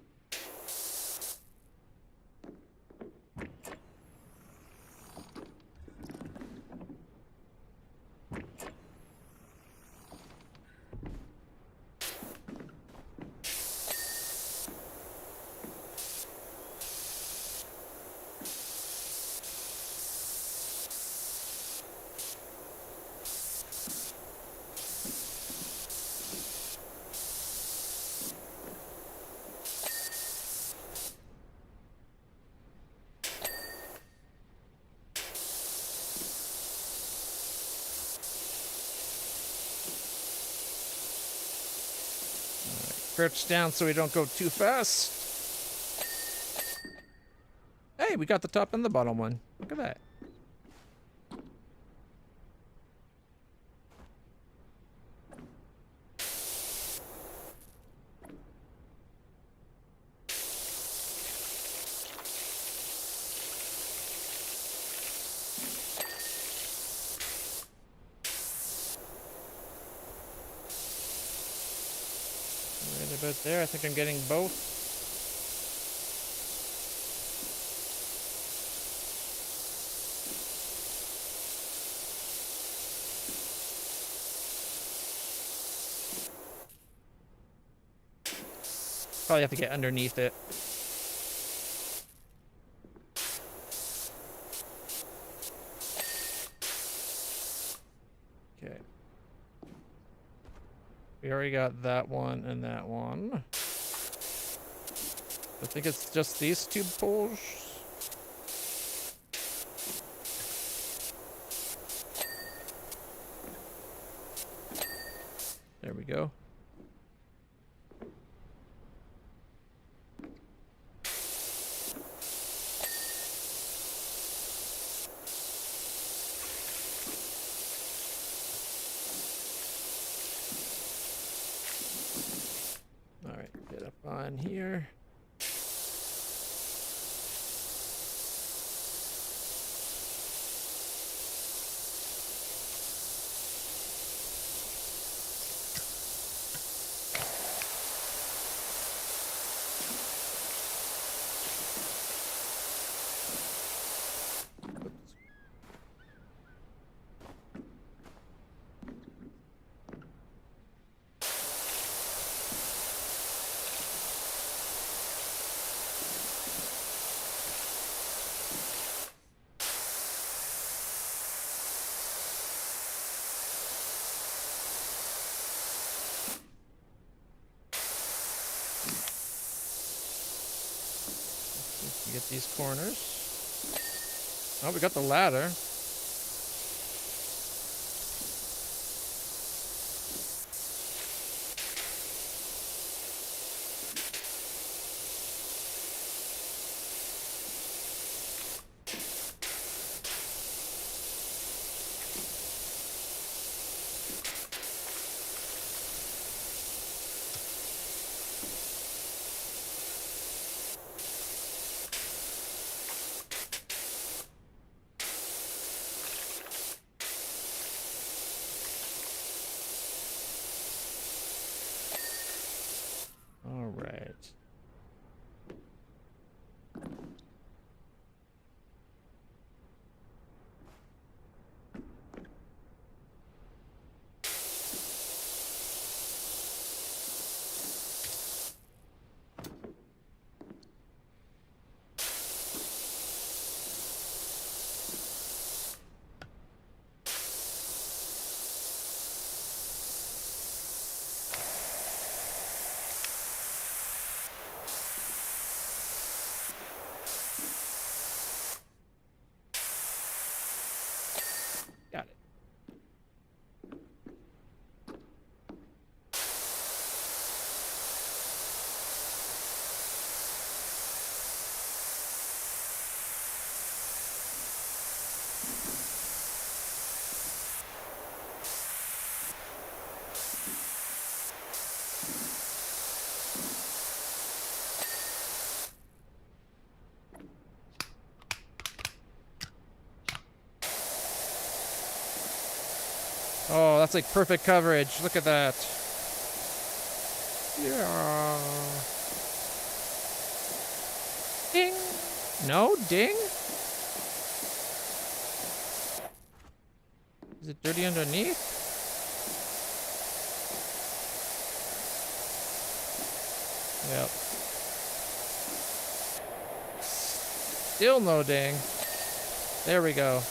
Crouch down so we don't go too fast. Hey, we got the top and the bottom one. Look at that. About there. I think I'm getting both. Probably have to get underneath it. Okay. We already got that one and that one. I think it's just these two poles. There we go. On here. Get these corners. Oh, we got the ladder. right. Got it. Oh, that's like perfect coverage. Look at that. Yeah. Ding. No, ding. Is it dirty underneath? Yep. Still no ding. There we go.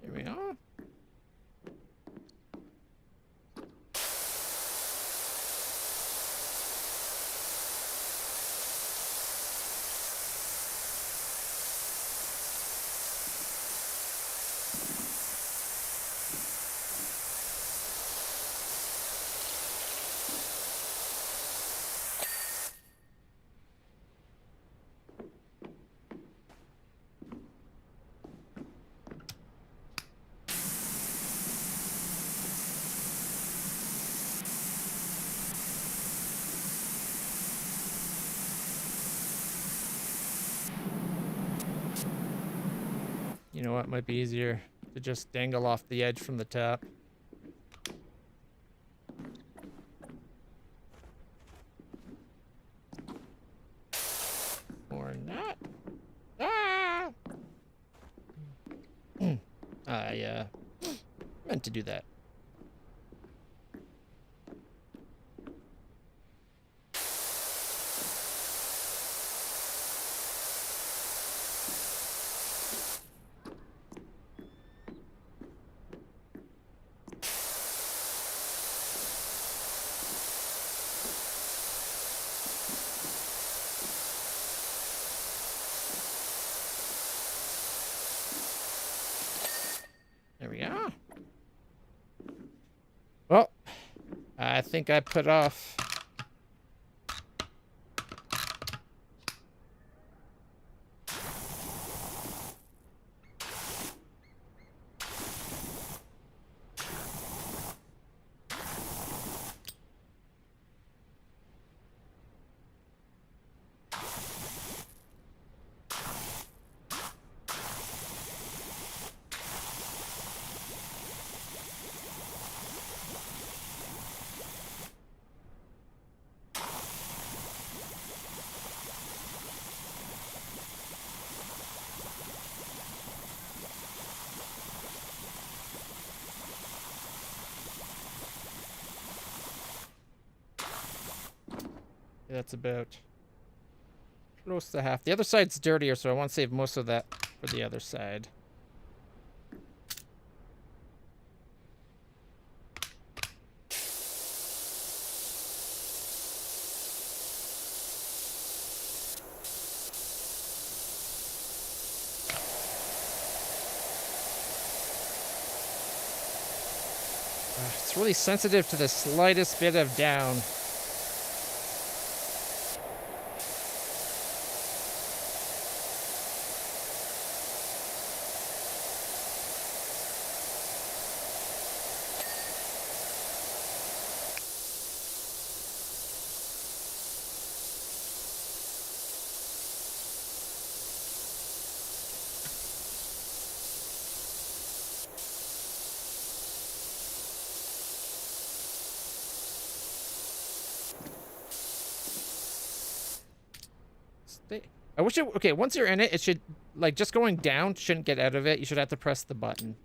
Here we are. You know what? Might be easier to just dangle off the edge from the top. Or not. Ah! I meant to do that. There we are. Well, I think I put off. That's about close to half. The other side's dirtier, so I want to save most of that for the other side. It's really sensitive to the slightest bit of down. I wish it... Okay, once you're in it, it should... Like, just going down shouldn't get out of it. You should have to press the button.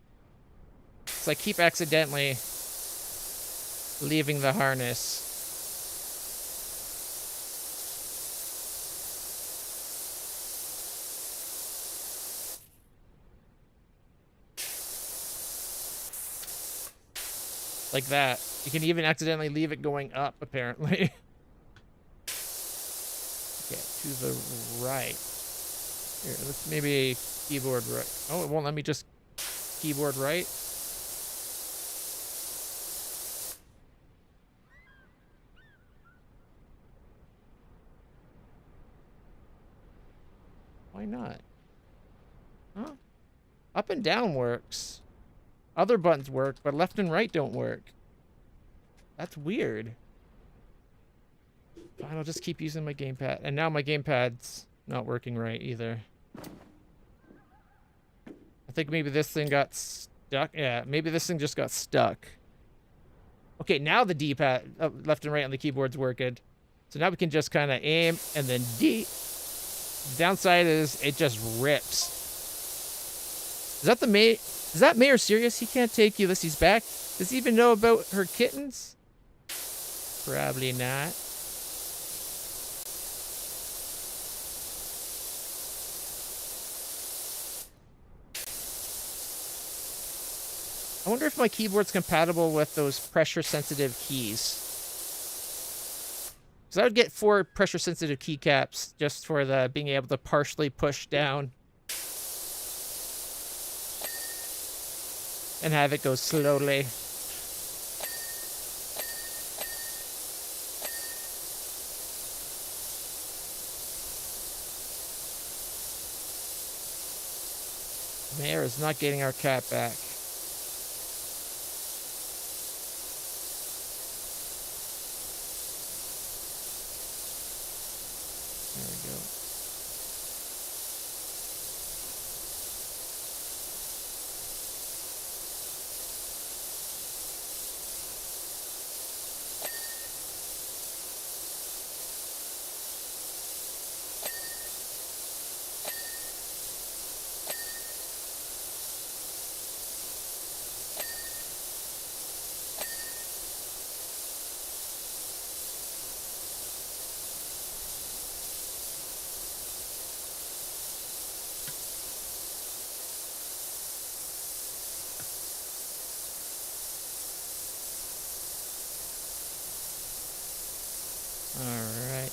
So I keep accidentally leaving the harness. Like that. You can even accidentally leave it going up, apparently. Okay, to the right. Here, let's maybe keyboard right. Oh, it won't let me just keyboard right. Why not? Huh? Up and down works. Other buttons work, but left and right don't work. That's weird. Fine, I'll just keep using my gamepad. And now my gamepad's not working right either. I think maybe this thing got stuck. Yeah, maybe this thing just got stuck. Okay, now the D-pad, left and right on the keyboard's working. So now we can just kind of aim and then D. The downside is it just rips. Is that the May? Is that Mayor serious? He can't take Ulysses back. Does he even know about her kittens? Probably not. I wonder if my keyboard's compatible with those pressure-sensitive keys. Because I would get 4 pressure-sensitive keycaps just for the being able to partially push down. And have it go slowly. Mayor is not getting our cat back. There we go. Alright.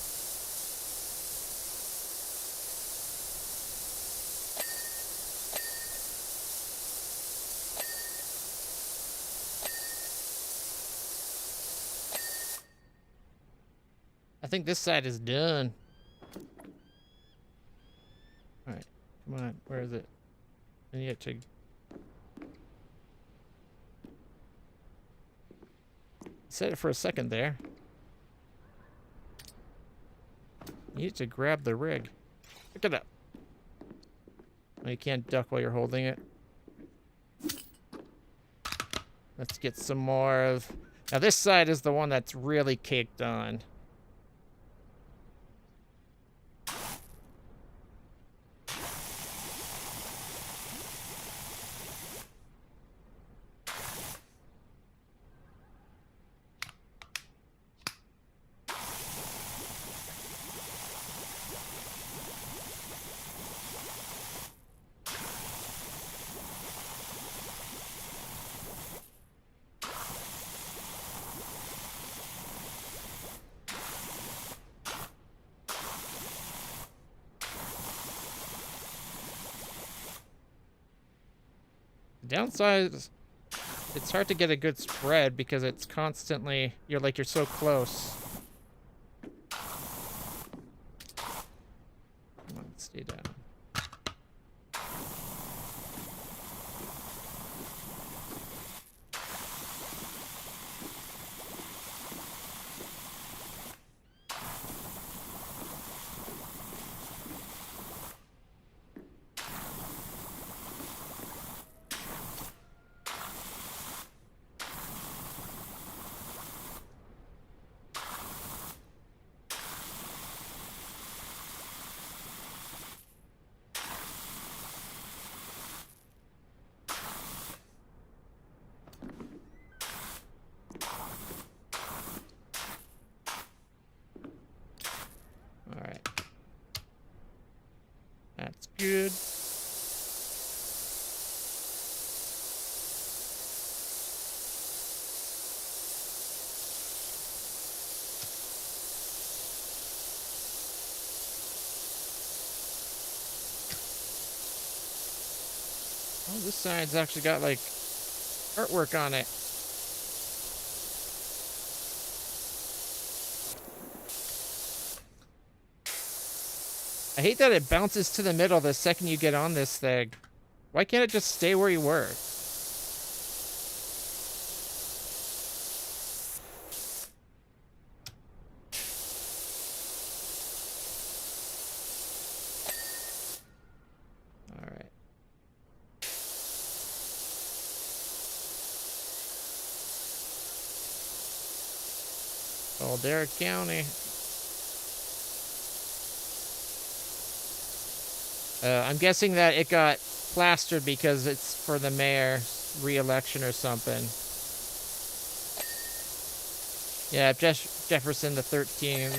I think this side is done. Alright, come on, where is it? I need to... Set it for a second there. You need to grab the rig. Pick it up. Oh, you can't duck while you're holding it. Let's get some more of... Now this side is the one that's really caked on. Downside is it's hard to get a good spread because it's constantly you're so close. Come on, stay down. That's good. Oh, this side's actually got like artwork on it. I hate that it bounces to the middle the second you get on this thing. Why can't it just stay where you were? Alright. Caldera County. I'm guessing that it got plastered because it's for the mayor re-election or something. Yeah, Jefferson the 13th.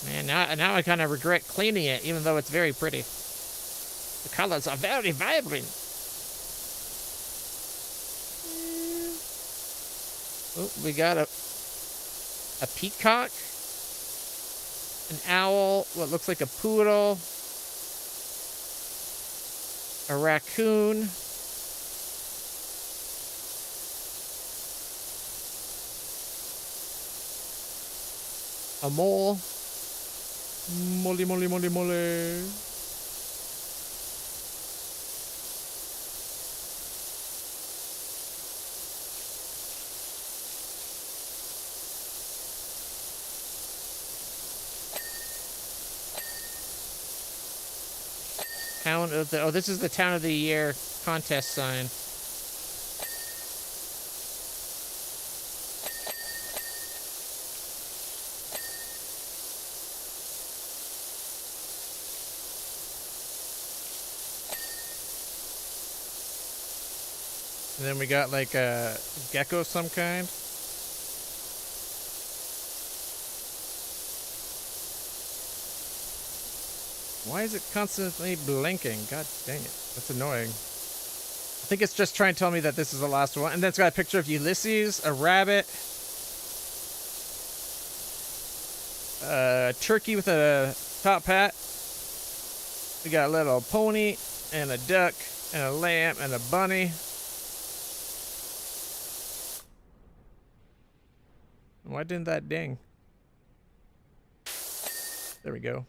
Man, now I kind of regret cleaning it, even though it's very pretty. The colors are very vibrant. Oh, we got a peacock, an owl, what looks like a poodle, a raccoon, a mole, molly, molly, molly, molly. Town of the, oh, this is the Town of the Year contest sign. And then we got like a gecko of some kind. Why is it constantly blinking? God dang it. That's annoying. I think it's just trying to tell me that this is the last one. And then it's got a picture of Ulysses, a rabbit, a turkey with a top hat. We got a little pony and a duck and a lamb and a bunny. Why didn't that ding? There we go.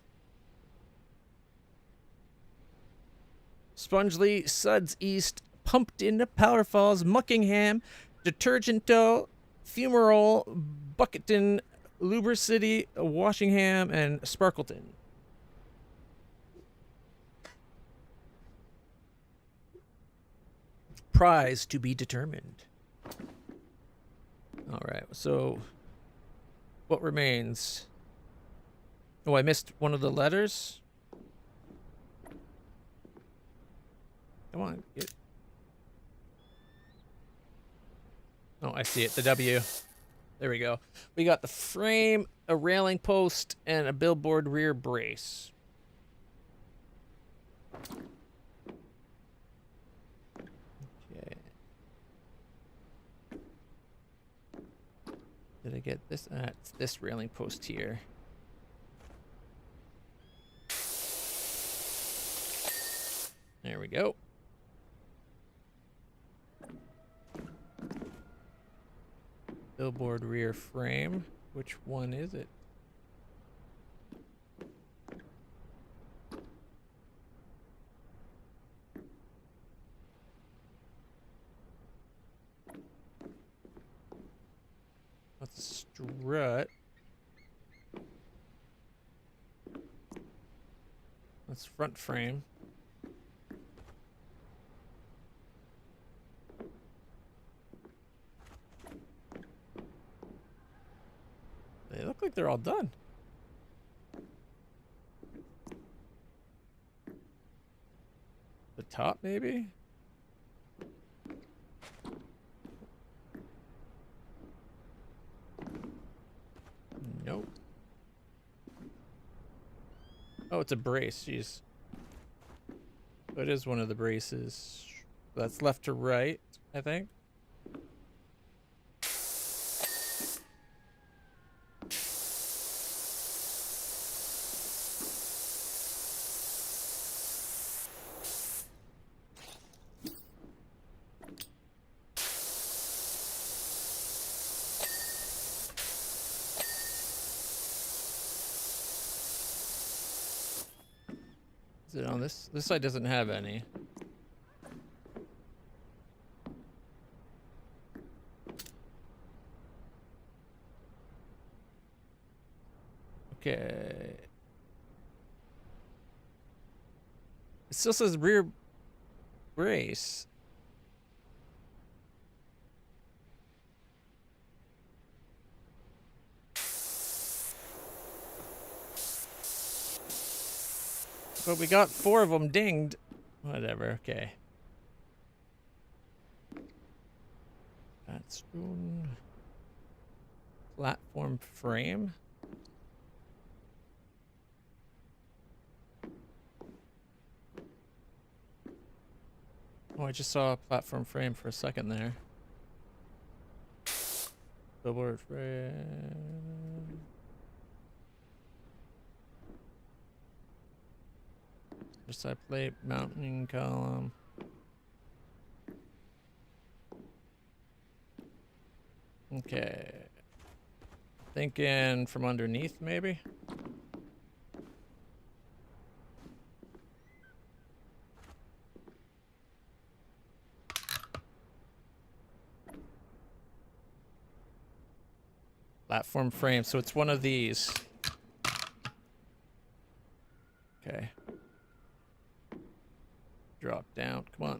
Spongely, Suds East, Pumpkin, Powder Falls, Muckingham, Detergento, Fumarole, Bucketon, Luber City, Washingham, and Sparkleton. Prize to be determined. Alright, so what remains? Oh, I missed one of the letters. Come on. Oh, I see it. The W. There we go. We got the frame, a railing post, and a billboard rear brace. Okay. Did I get this? It's this railing post here. There we go. Billboard rear frame. Which one is it? That's a strut. That's front frame. They look like they're all done. The top, maybe? Oh, it's a brace. Jeez. It is one of the braces. That's left to right, I think. Is it on this? This side doesn't have any. Okay. It still says rear brace. But we got 4 of them dinged. Whatever, okay. That's platform frame. Oh, I just saw a platform frame for a second there. Billboard frame. Side plate, mounting column. Okay. Thinking from underneath, maybe? Platform frame, so it's one of these. Okay. Drop down, come on.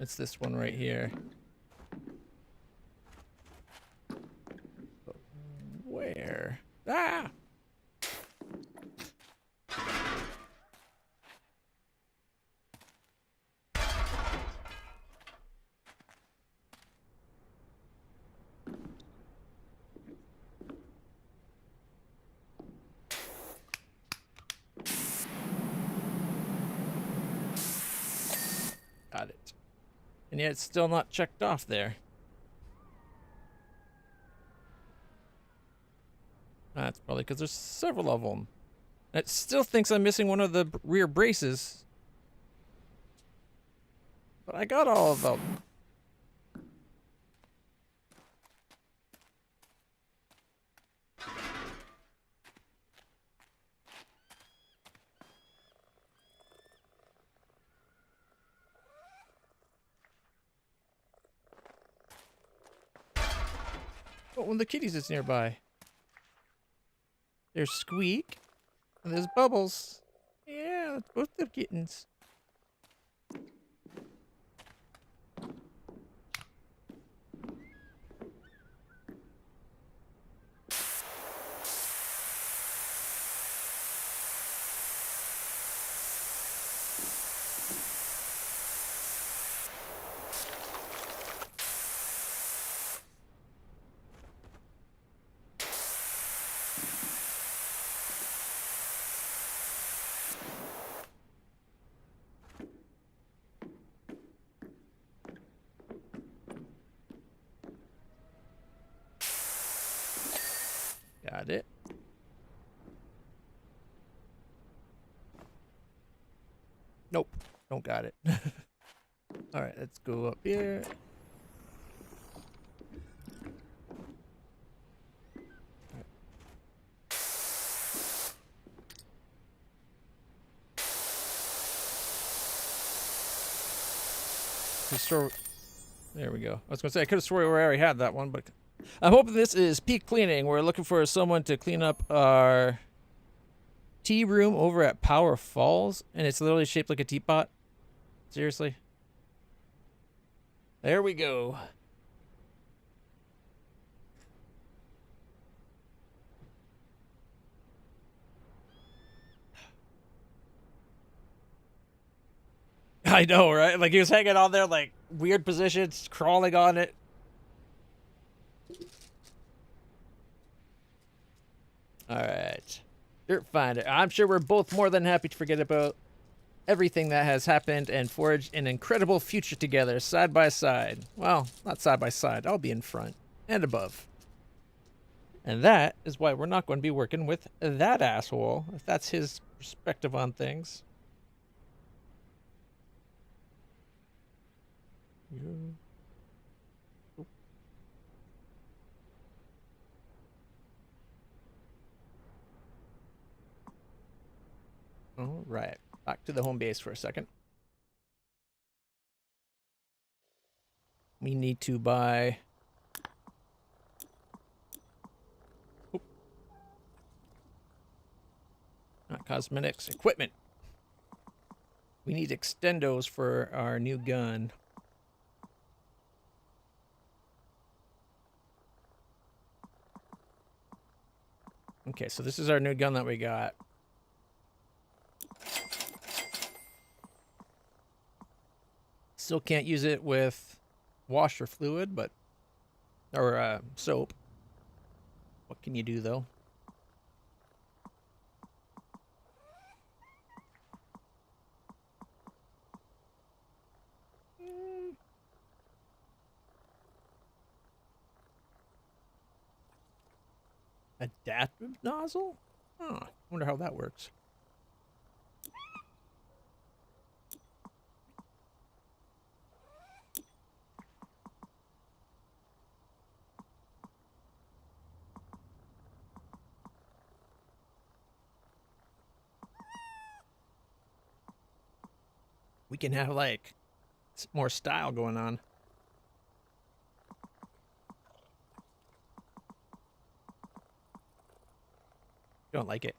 It's this one right here. Where? Ah! Got it. And yet it's still not checked off there. That's probably because there's several of them. It still thinks I'm missing one of the rear braces. But I got all of them. But when the kitties is nearby. There's Squeak. And there's Bubbles. Yeah, that's both the kittens. Got it. Nope. Don't got it. Alright, let's go up here. Store. There we go. I was gonna say I could have sworn we already had that one, but I'm hoping this is peak cleaning. We're looking for someone to clean up our tea room over at Power Falls, and it's literally shaped like a teapot. Seriously. There we go. I know, right? Like he was hanging on there, like weird positions, crawling on it. All right. Dirt Finder. I'm sure we're both more than happy to forget about everything that has happened and forge an incredible future together, side by side. Well, not side by side. I'll be in front and above. And that is why we're not going to be working with that asshole, if that's his perspective on things. Yeah. All right. Back to the home base for a second. We need to buy... Oop. Not cosmetics, equipment. We need extendos for our new gun. Okay, so this is our new gun that we got. Still can't use it with washer fluid, but... or soap. What can you do, though? Adaptive nozzle? Huh. Wonder how that works. We can have, like, more style going on. Don't like it.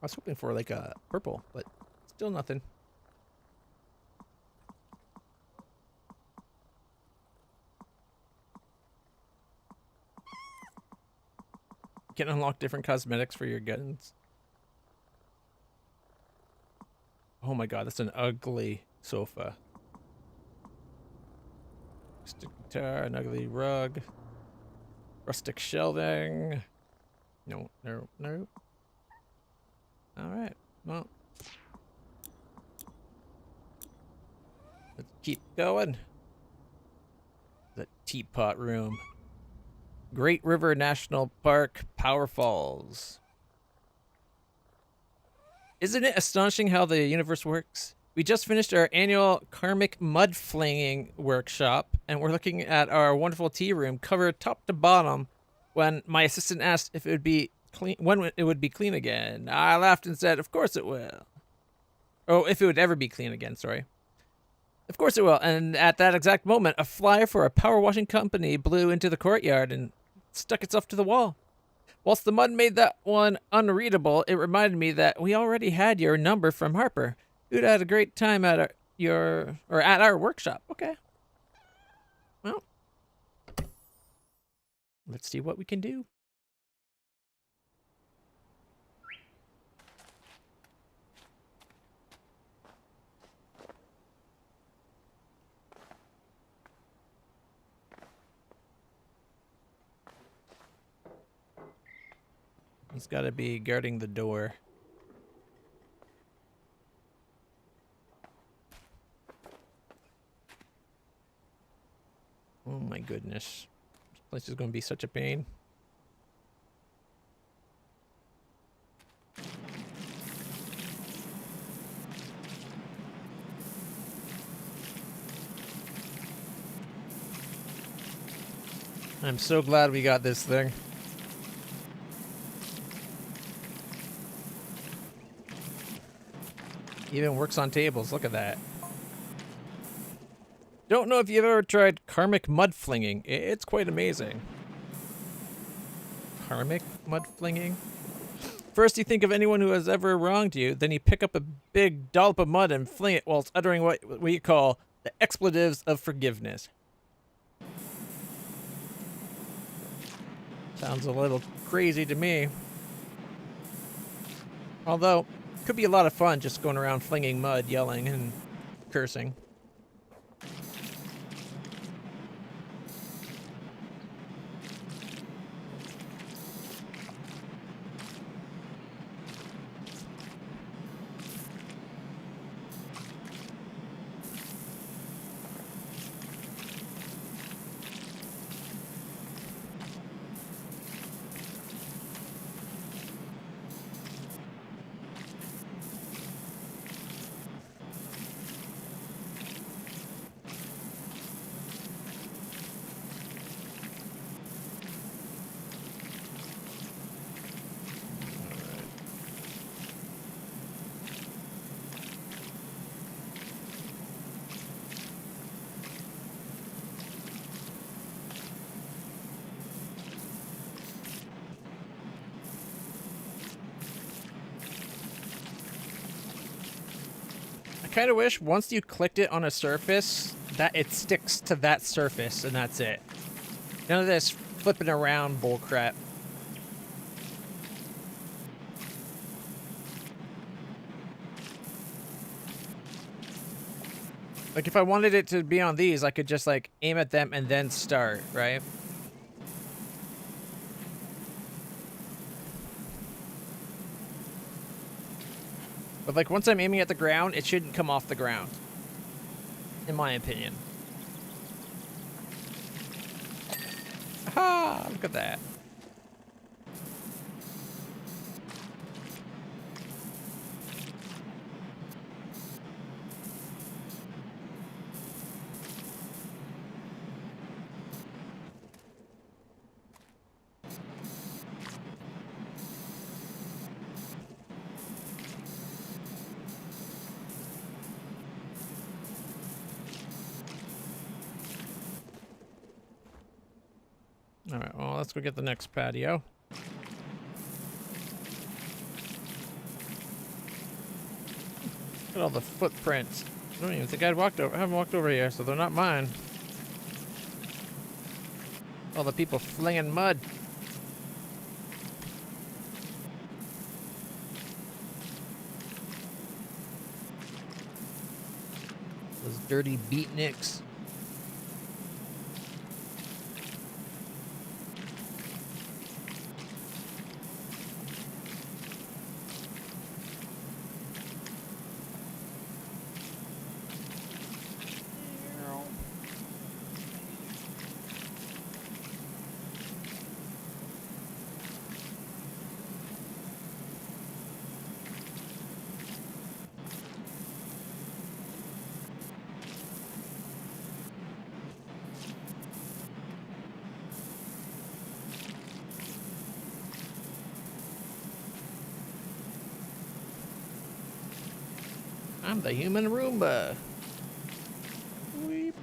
I was hoping for, like, a purple, but still nothing. You can unlock different cosmetics for your guns. Oh my god, that's an ugly sofa. Rustic guitar, an ugly rug. Rustic shelving. No, no, no. Alright, well. Let's keep going. The teapot room. Great River National Park, Power Falls. Isn't it astonishing how the universe works? We just finished our annual karmic mud flinging workshop, and we're looking at our wonderful tea room covered top to bottom when my assistant asked if it would be clean, when it would be clean again. I laughed and said, of course it will. Oh, if it would ever be clean again, sorry. Of course it will. And at that exact moment, a flyer for a power washing company blew into the courtyard and stuck itself to the wall. Whilst the mud made that one unreadable, it reminded me that we already had your number from Harper. You'd had a great time at our workshop. Okay. Well, let's see what we can do. He's got to be guarding the door. Oh my goodness. This place is going to be such a pain. I'm so glad we got this thing. Even works on tables. Look at that. Don't know if you've ever tried karmic mud flinging. It's quite amazing. Karmic mud flinging? First you think of anyone who has ever wronged you, then you pick up a big dollop of mud and fling it whilst uttering what we call the expletives of forgiveness. Sounds a little crazy to me. Although, could be a lot of fun just going around flinging mud, yelling, and cursing. I kind of wish once you clicked it on a surface that it sticks to that surface and that's it. None of this flipping around bullcrap. Like if I wanted it to be on these, I could just like aim at them and then start, right? But like once I'm aiming at the ground, it shouldn't come off the ground. In my opinion. Aha! Look at that. Alright, well, let's go get the next patio. Look at all the footprints. I don't even think I haven't walked over here, so they're not mine. All the people flinging mud. Those dirty beatniks. I'm the human Roomba. Weep.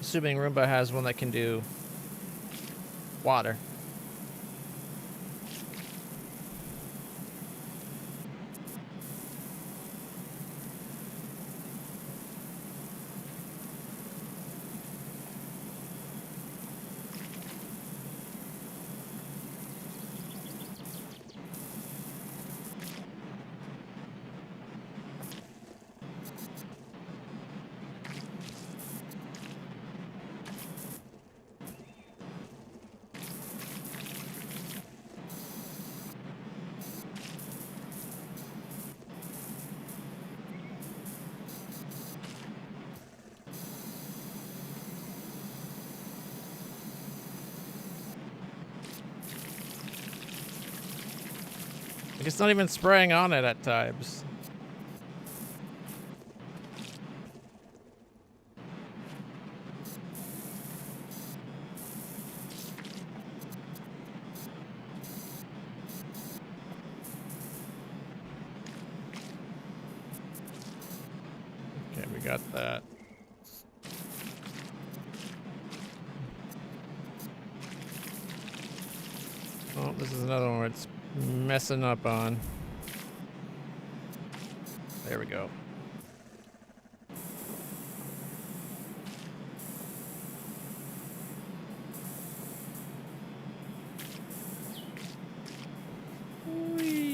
Assuming Roomba has one that can do water. Like it's not even spraying on it at times. Okay, we got that. Oh, this is another one where it's messing up on. There we go. Whee.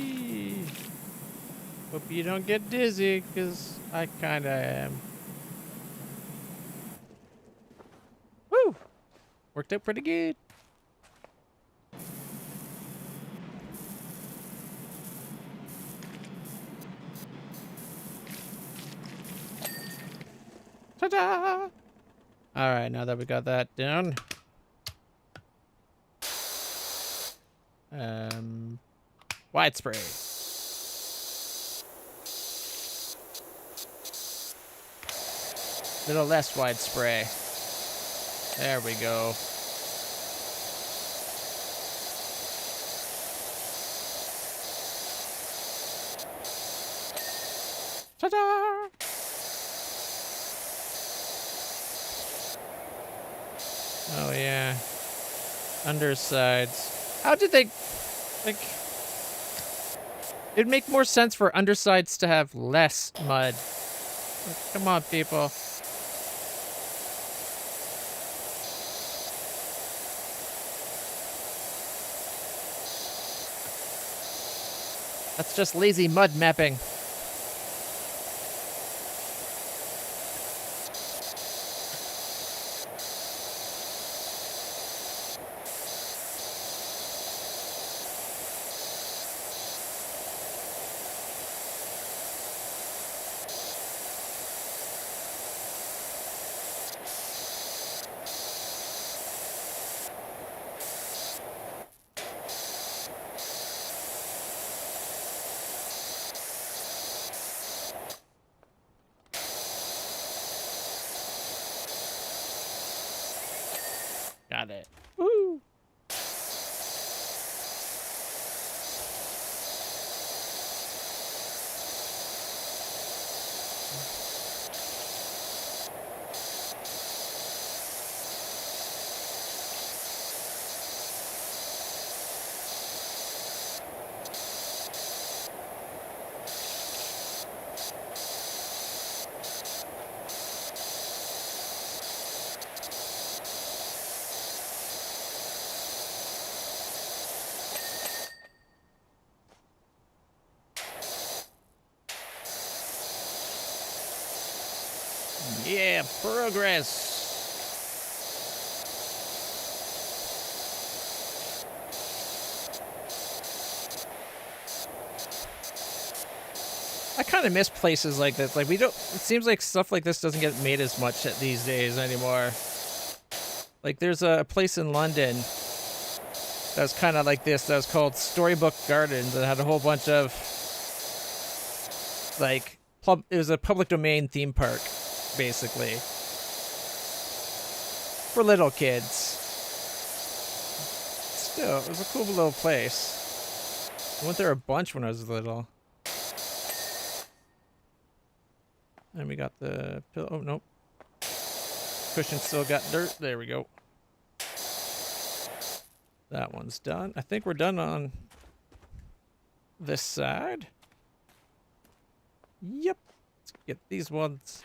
you don't get dizzy, because I kind of am. Woo! Worked out pretty good. Ta-da! All right, now that we got that down. Wide spray. Little less wide spray. There we go. Ta-da! Oh yeah. Undersides. How did they, like, it'd make more sense for undersides to have less mud. Like, come on, people. That's just lazy mud mapping. Got it. Woo! Yeah, progress. I kind of miss places like this. Like, we don't, it seems like stuff like this doesn't get made as much these days anymore. Like, there's a place in London that was kind of like this, that was called Storybook Gardens, and had a whole bunch of, like, it was a public domain theme park, basically, for little kids. Still, it was a cool little place. I went there a bunch when I was little. And we got the pillow. Oh, nope. Cushion still got dirt. There we go. That one's done. I think we're done on this side. Yep. Let's get these ones.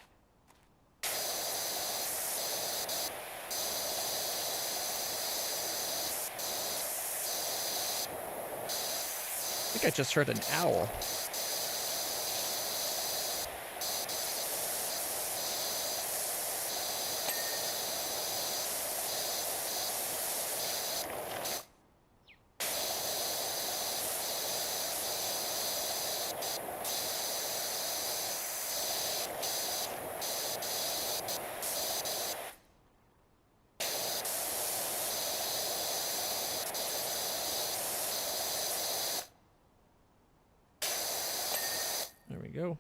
I think I just heard an owl. There we go.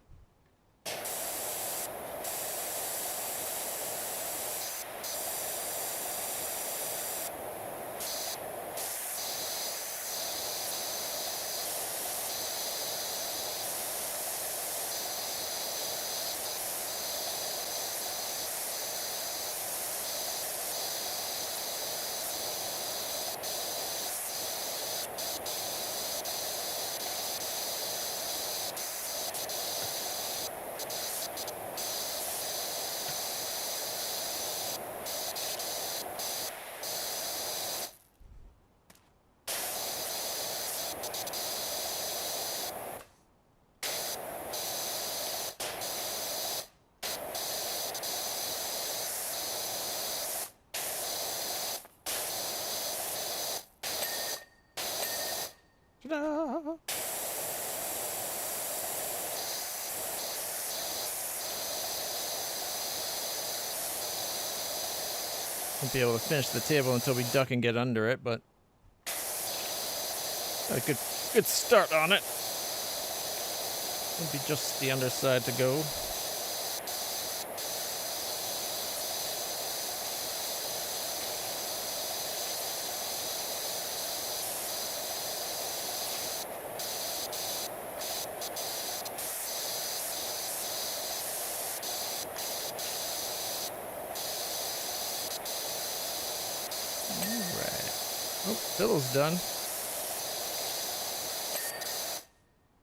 Ta-da! Won't be able to finish the table until we duck and get under it, but got a good start on it. It'll be just the underside to go. Oh, pillow's done.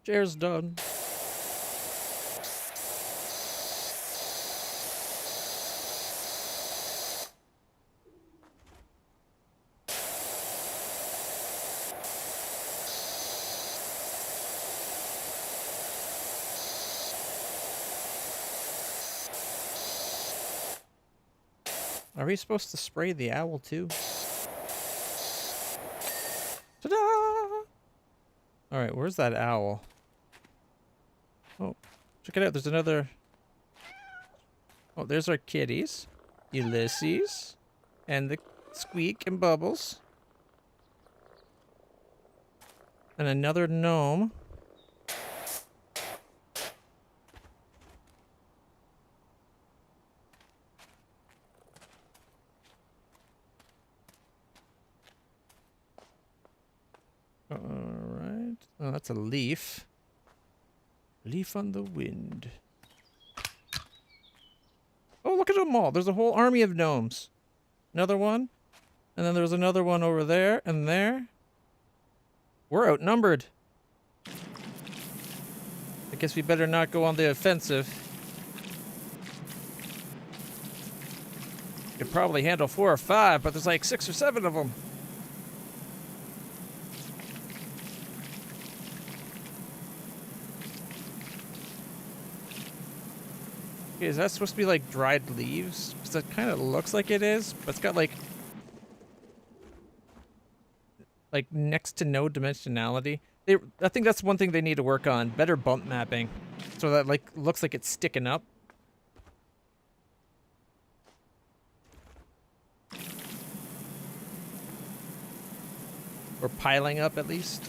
Chair's done. Are we supposed to spray the owl too? Ta-da! Alright, where's that owl? Oh, check it out. There's another... Oh, there's our kitties. Ulysses. And the Squeak and Bubbles. And another gnome. Alright. Oh, that's a leaf. Leaf on the wind. Oh, look at them all. There's a whole army of gnomes. Another one. And then there's another one over there and there. We're outnumbered. I guess we better not go on the offensive. Could probably handle 4 or 5, but there's like 6 or 7 of them. Okay, is that supposed to be like dried leaves? Because that kind of looks like it is, but it's got like next to no dimensionality. I think that's one thing they need to work on. Better bump mapping. So that like looks like it's sticking up. Or piling up at least.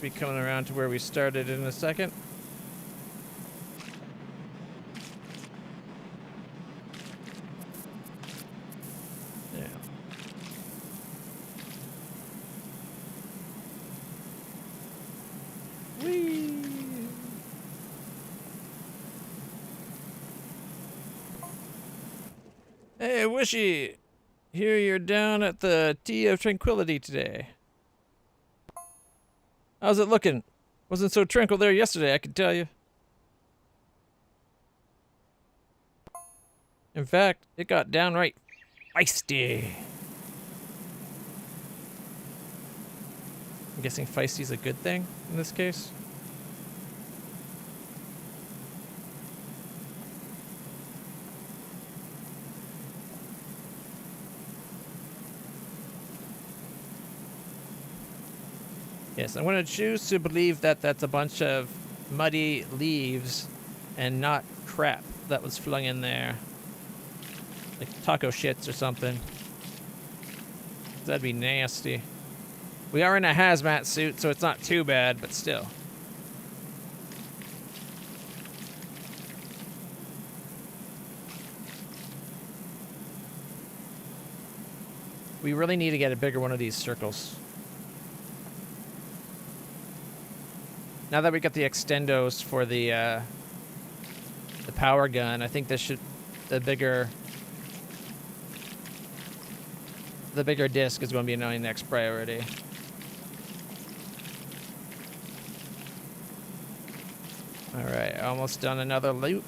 Be coming around to where we started in a second. Yeah. Whee! Hey, Wishy! Here you're down at the Tea of Tranquility today. How's it looking? Wasn't so tranquil there yesterday, I can tell you. In fact, it got downright feisty. I'm guessing feisty's a good thing in this case. Yes, I'm going to choose to believe that that's a bunch of muddy leaves and not crap that was flung in there. Like taco shits or something. That'd be nasty. We are in a hazmat suit, so it's not too bad, but still. We really need to get a bigger one of these circles. Now that we got the extendos for the power gun, I think this should the bigger disc is going to be my next priority. almost done another loop.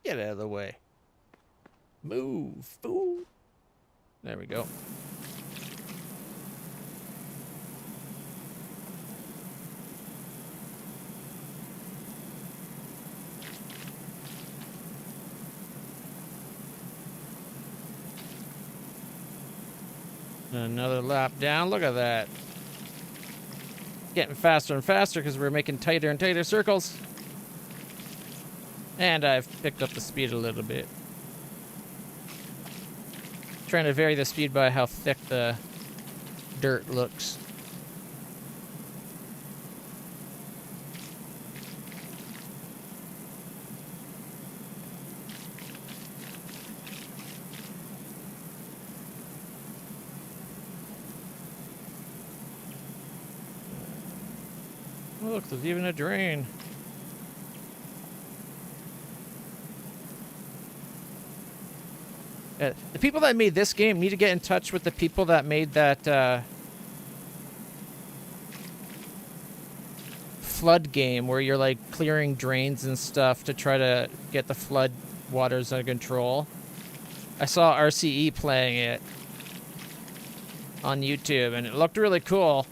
Get out of the way. Move, fool. There we go. Another lap down. Look at that. Getting faster and faster because we're making tighter and tighter circles. And I've picked up the speed a little bit. Trying to vary the speed by how thick the dirt looks. Oh, look, there's even a drain. The people that made this game need to get in touch with the people that made that flood game where you're like clearing drains and stuff to try to get the flood waters under control. I saw RCE playing it on YouTube and it looked really cool.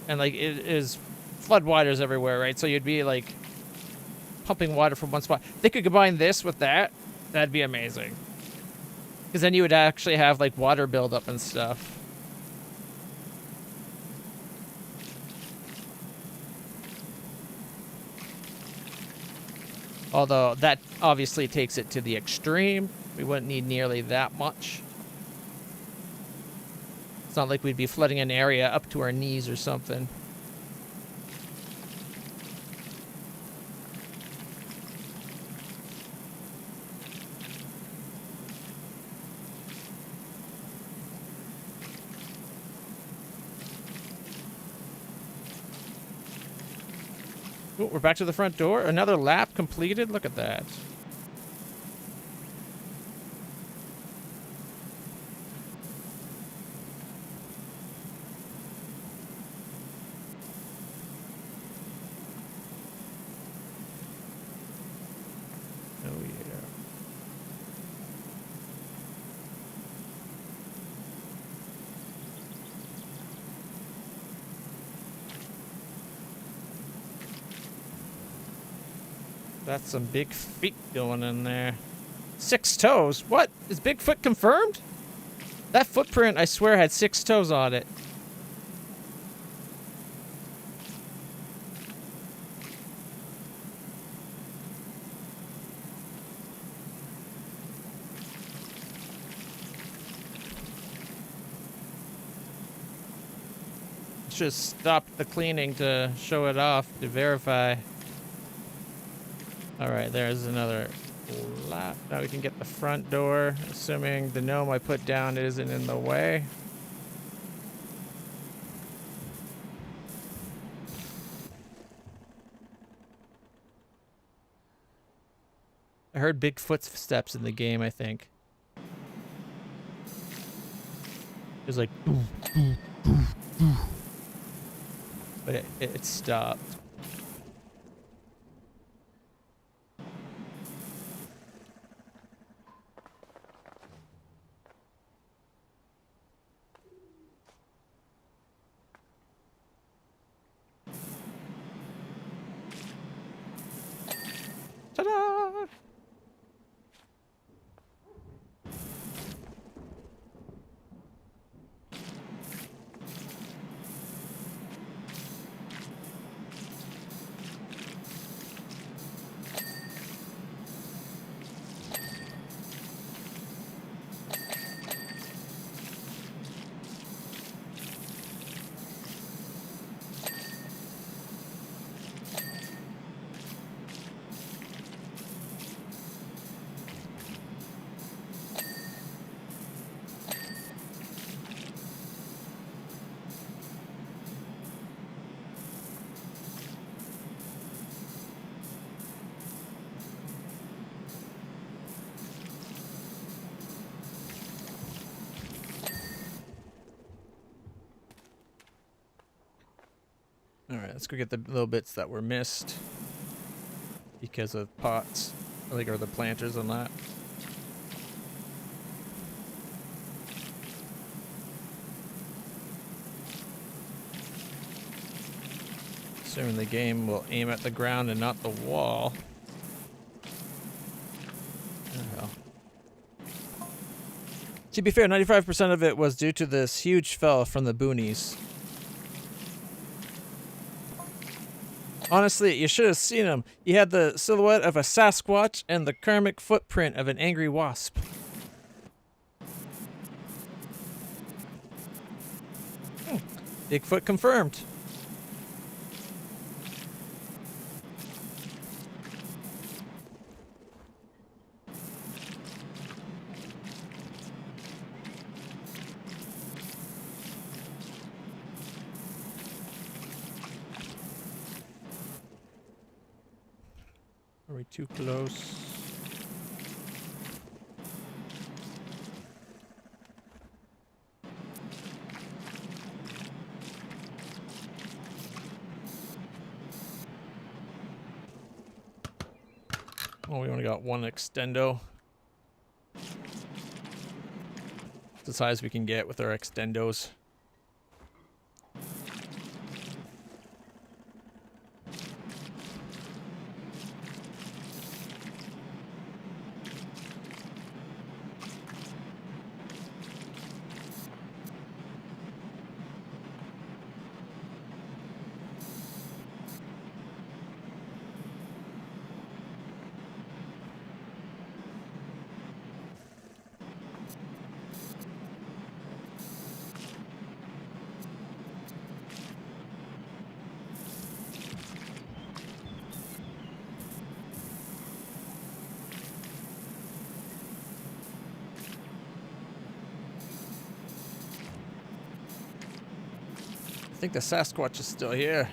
And like it is flood waters everywhere, right? So you'd be like pumping water from one spot. They could combine this with that. That'd be amazing. Because then you would actually have, like, water buildup and stuff. Although, that obviously takes it to the extreme. We wouldn't need nearly that much. It's not like we'd be flooding an area up to our knees or something. Oh, we're back to the front door. Another lap completed. Look at that. Oh, yeah. That's some big feet going in there. 6 toes? What? Is Bigfoot confirmed? That footprint, I swear, had 6 toes on it. Should have stopped the cleaning to show it off, to verify. Alright, there's another lap. Now we can get the front door, assuming the gnome I put down isn't in the way. I heard big footsteps in the game, I think. It was like... But it stopped. Alright, let's go get the little bits that were missed because of pots, like, or the planters on that. Assuming the game will aim at the ground and not the wall. Oh, hell. To be fair, 95% of it was due to this huge fella from the boonies. Honestly, you should have seen him. He had the silhouette of a Sasquatch and the karmic footprint of an angry wasp. Bigfoot confirmed. Are we too close? Oh, we only got one extendo. It's the size we can get with our extendos. I think the Sasquatch is still here.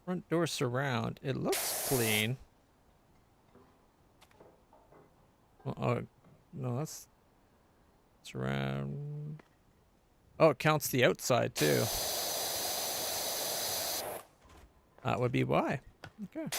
Front door surround. It looks clean. Oh, no, that's surround. Oh, it counts the outside too. That would be why. Okay.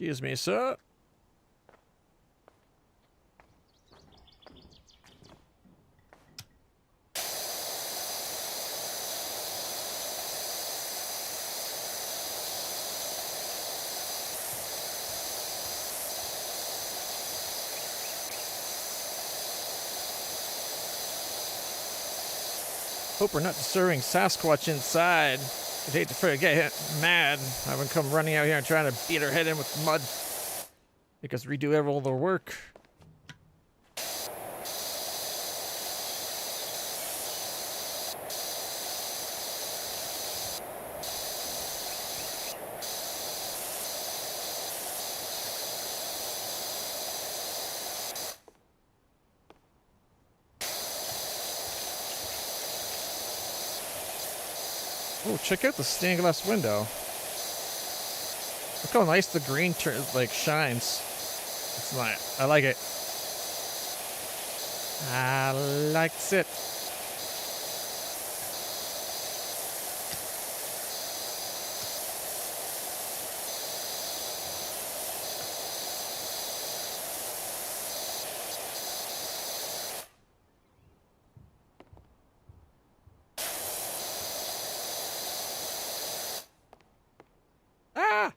Excuse me, sir. Hope we're not disturbing Sasquatch inside. I'd hate to get mad. I would come running out here and trying to beat her head in with mud. Make us redo all their work. Oh, check out the stained glass window. Look how nice the green shines. It's nice. I like it. I likes it. Ah!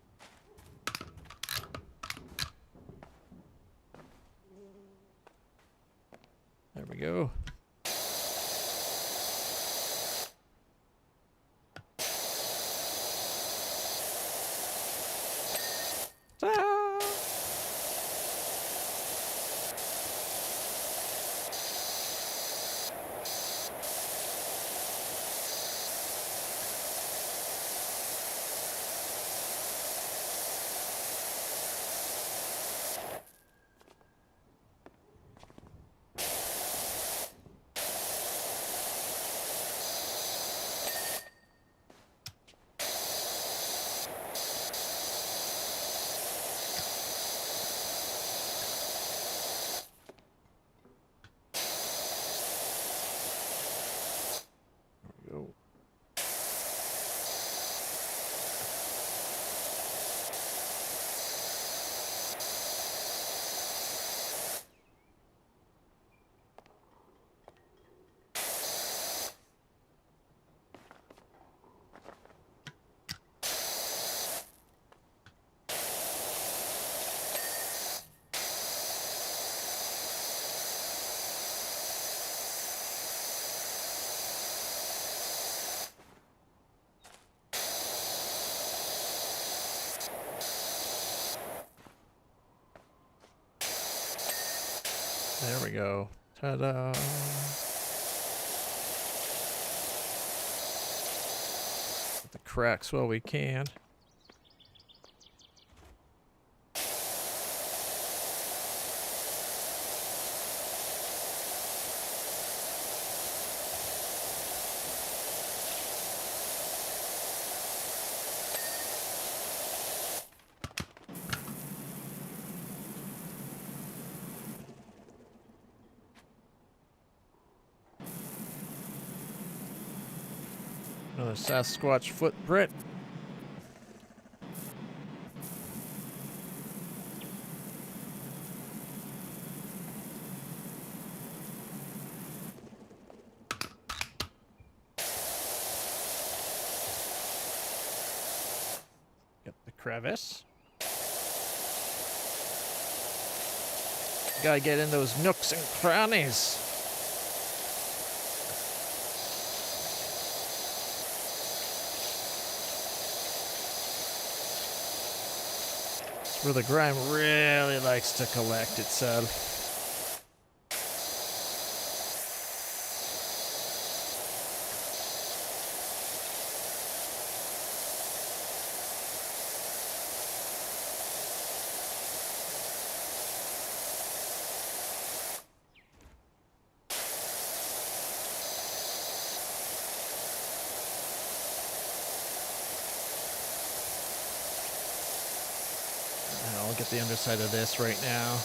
There we go. Ah! Go. There we go. Ta-da. Get the cracks while we can. Another Sasquatch footprint. Get the crevice. Gotta get in those nooks and crannies. Where the grime really likes to collect itself. I'll get the underside of this right now.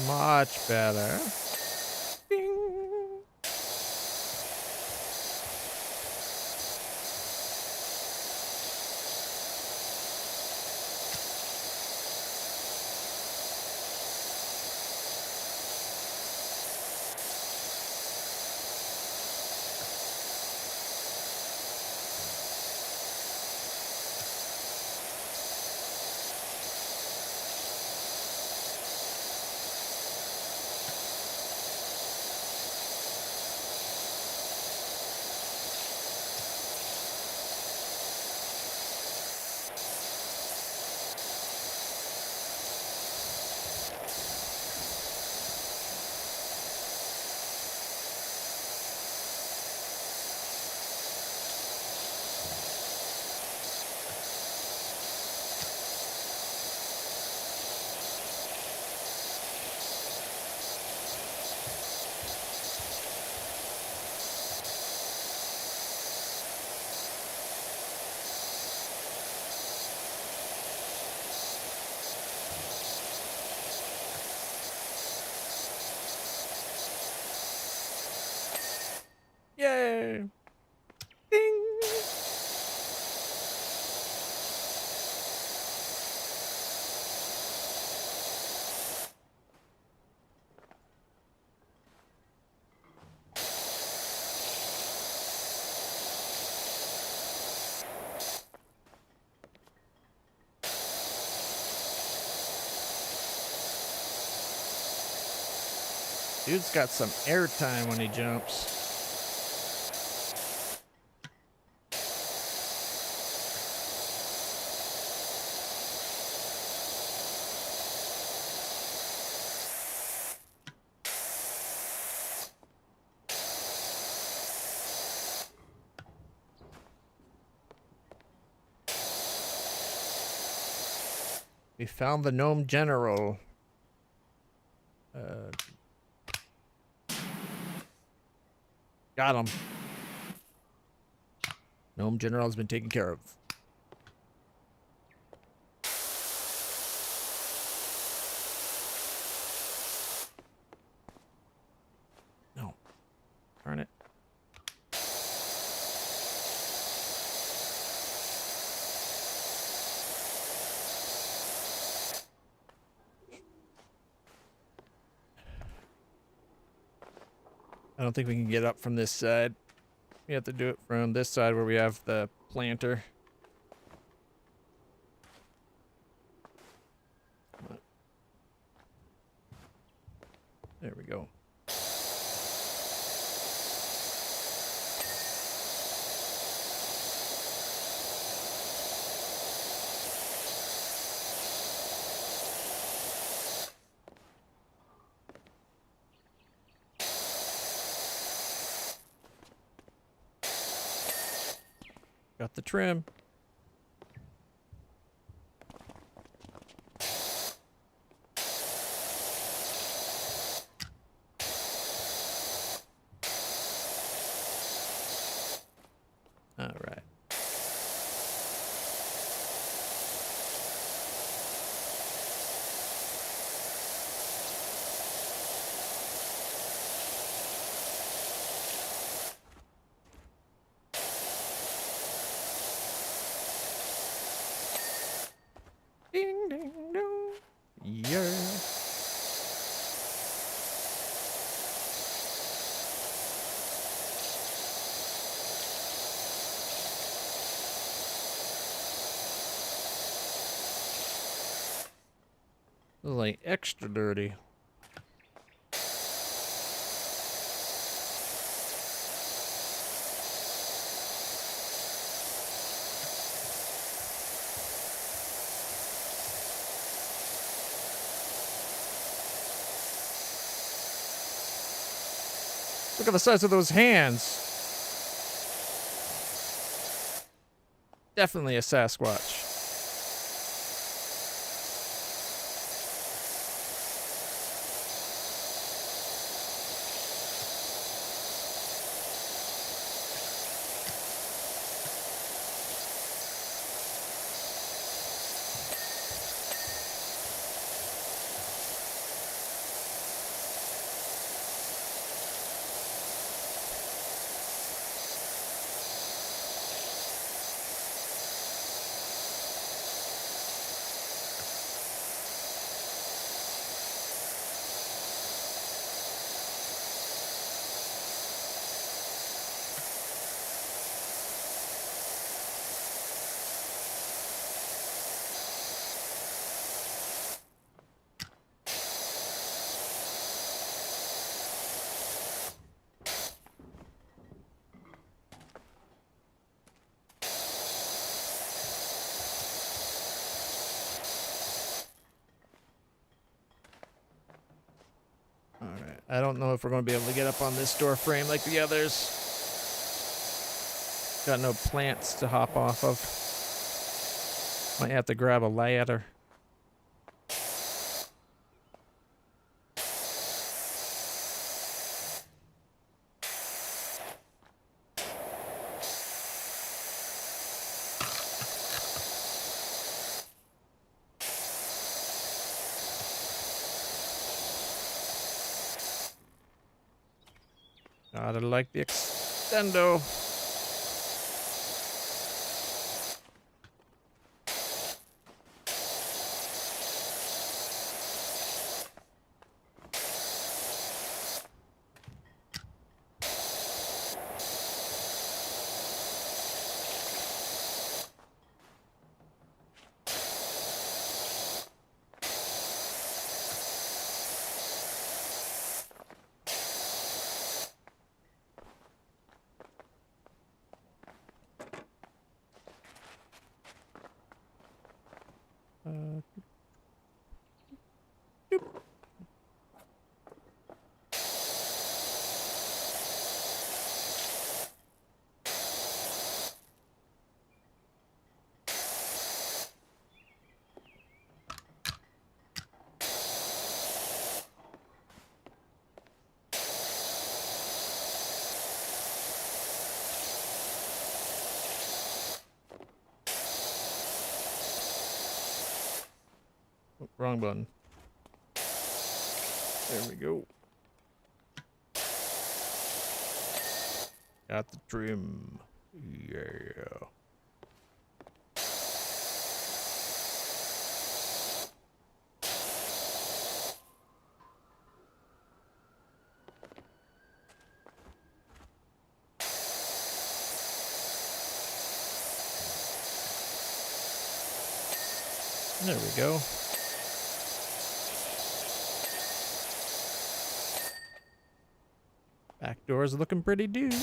Much better. Bing. Dude's got some air time when he jumps. We found the gnome general. Got him. Gnome general has been taken care of. No. Darn it. I don't think we can get up from this side. We have to do it from this side where we have the planter. There we go. Got the trim. All right. Ding, ding, dong. Yeah. This is like extra dirty. Look at the size of those hands. Definitely a Sasquatch. Alright, I don't know if we're going to be able to get up on this door frame like the others. Got no plants to hop off of. Might have to grab a ladder. Gotta like the extendo. Oh, wrong button. There we go. Got the trim. Yeah. There we go. Back door's looking pretty dude.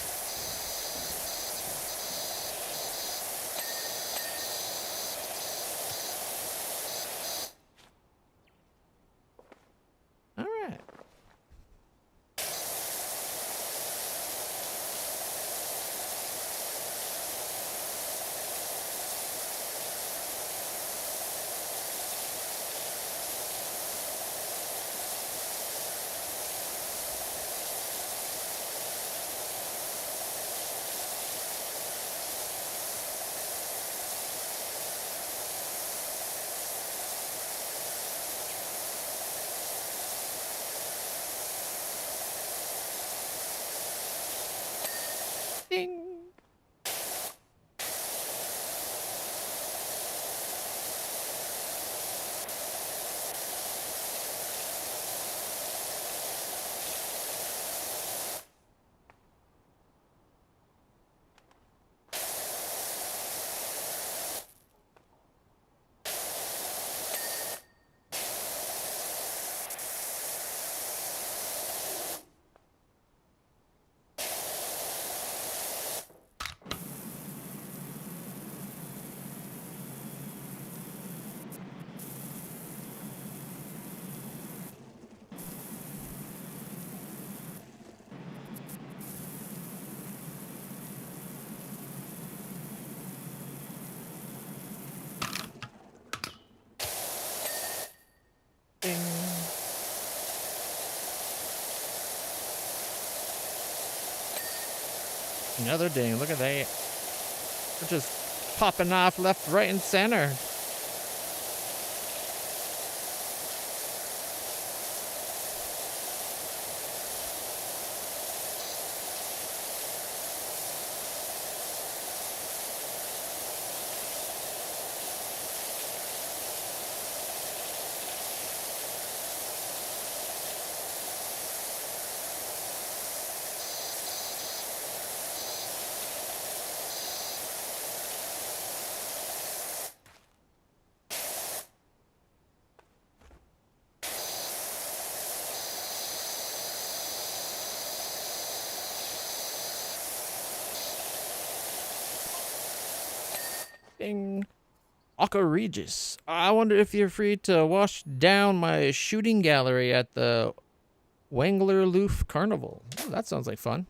All right. Ding. Ding. Another ding. Look at that. We're just popping off left, right, and center. Ding. Aka Regis. I wonder if you're free to wash down my shooting gallery at the Wanglerloof Carnival. Oh, that sounds like fun.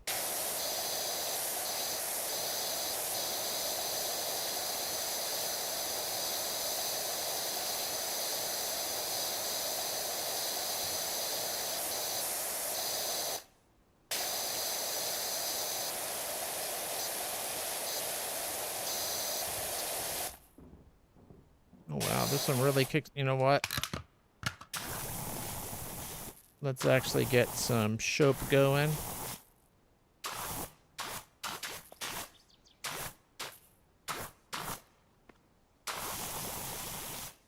Oh wow, this one really kicks. You know what? Let's actually get some soap going.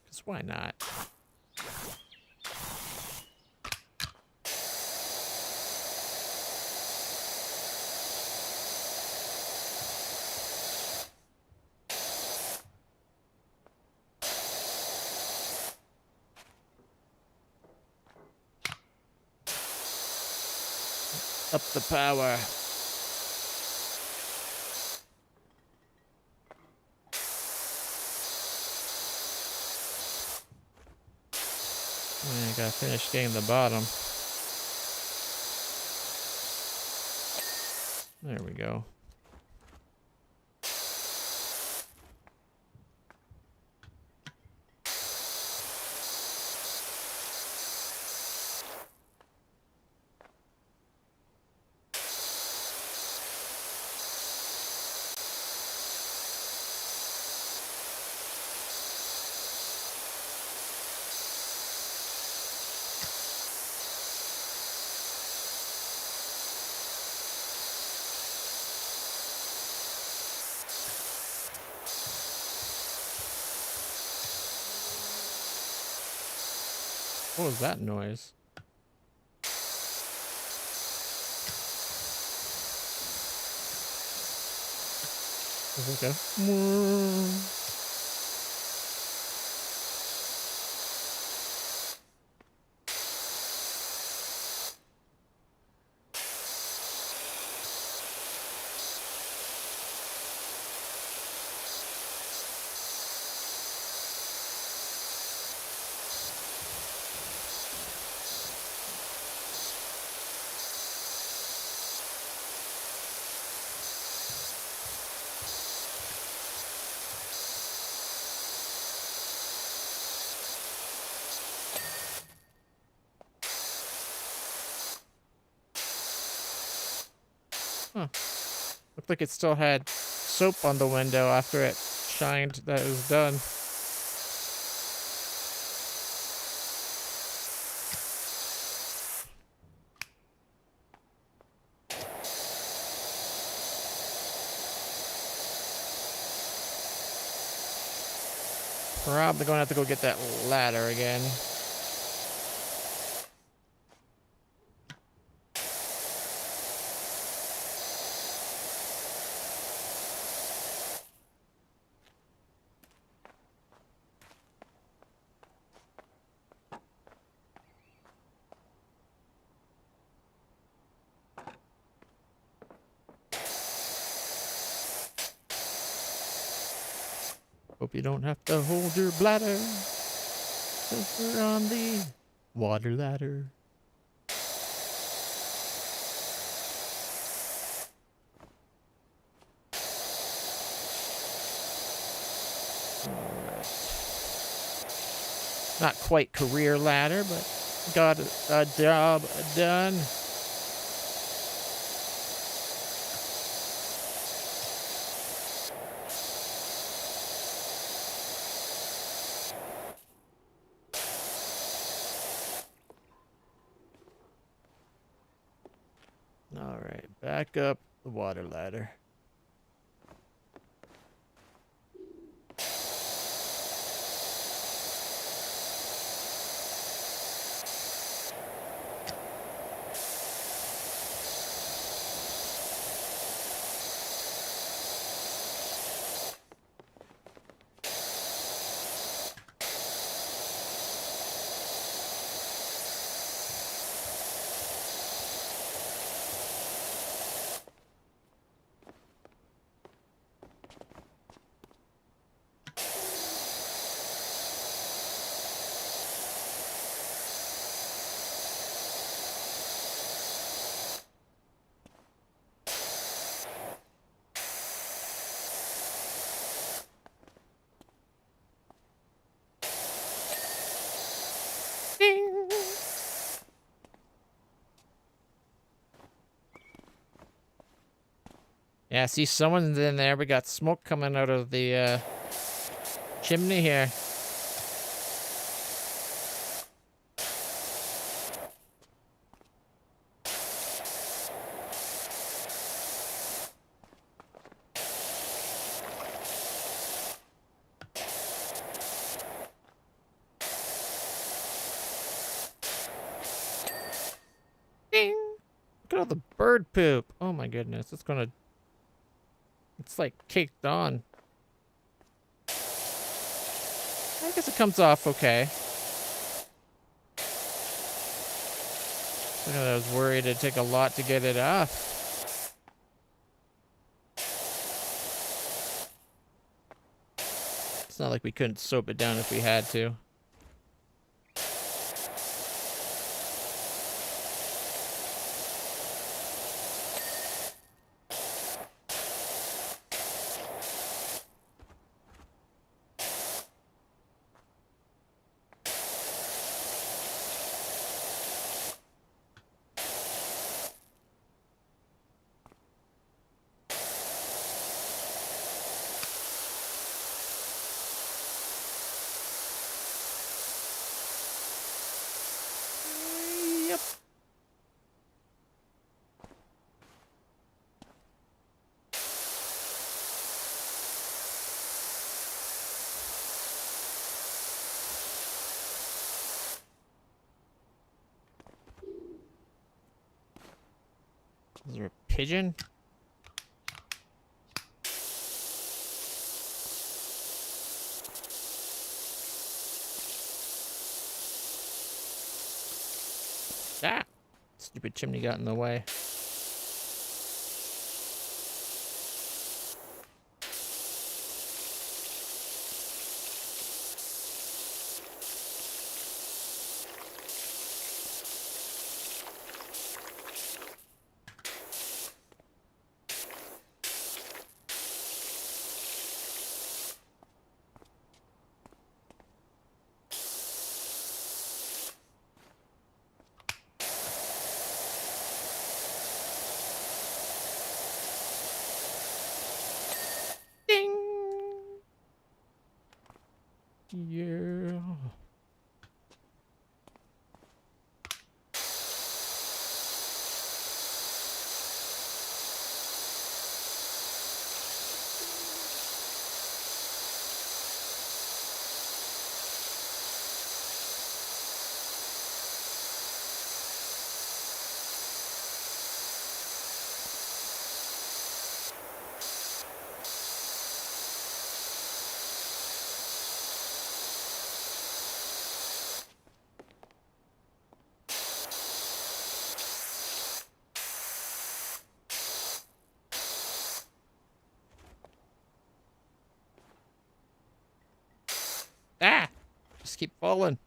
Because why not? Up the power. I gotta finish getting the bottom. There we go. What was that noise? It was like a... Huh. Looked like it still had soap on the window after it shined that it was done. Probably gonna have to go get that ladder again. Hope you don't have to hold your bladder, 'cause we're on the water ladder. Alright. Not quite career ladder, but got a job done. Alright, back up the water ladder. Ding! Yeah, see, someone's in there. We got smoke coming out of the chimney here. Ding! Look at all the bird poop. Oh my goodness, it's like caked on. I guess it comes off okay. I was worried it'd take a lot to get it off. It's not like we couldn't soap it down if we had to. Yep. Is there a pigeon? Ah! Stupid chimney got in the way. Ding! Yeah. Ah! Just keep falling.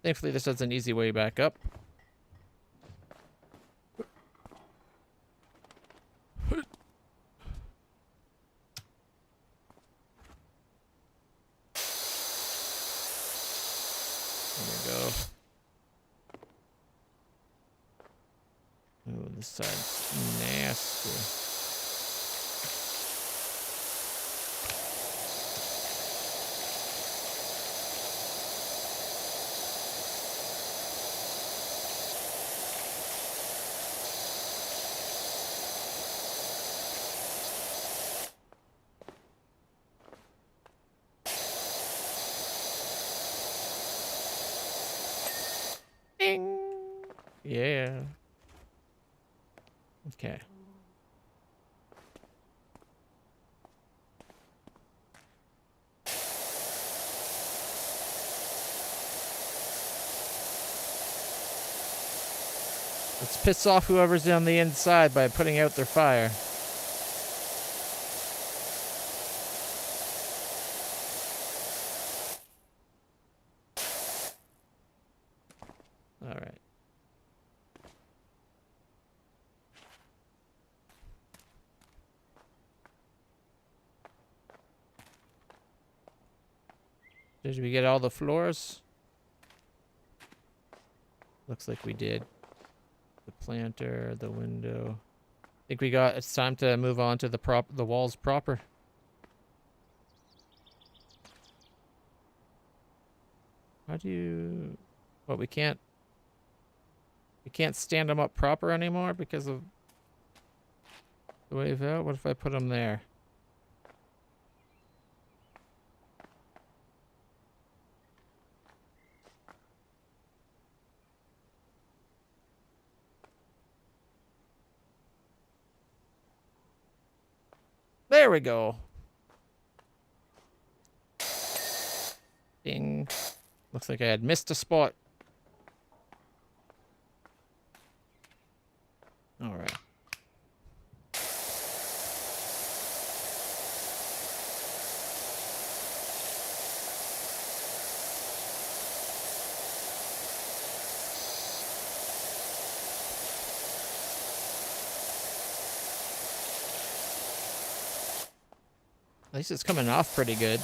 Thankfully, this has an easy way back up. There we go. Oh, this side's nasty. Ding! Yeah. Okay. Let's piss off whoever's on the inside by putting out their fire. All right. Did we get all the floors? Looks like we did. The planter, the window. I think we got. It's time to move on to the walls proper. How do you? Well, we can't. We can't stand them up proper anymore because of the wave out. What if I put them there? There we go. Ding. Looks like I had missed a spot. All right. At least it's coming off pretty good.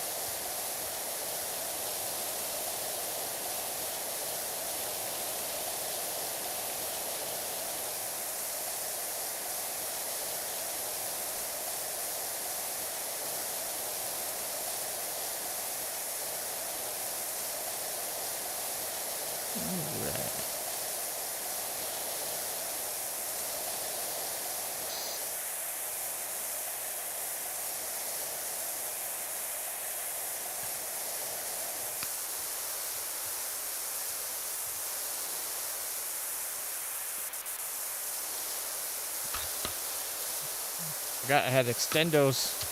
Forgot I had extendos.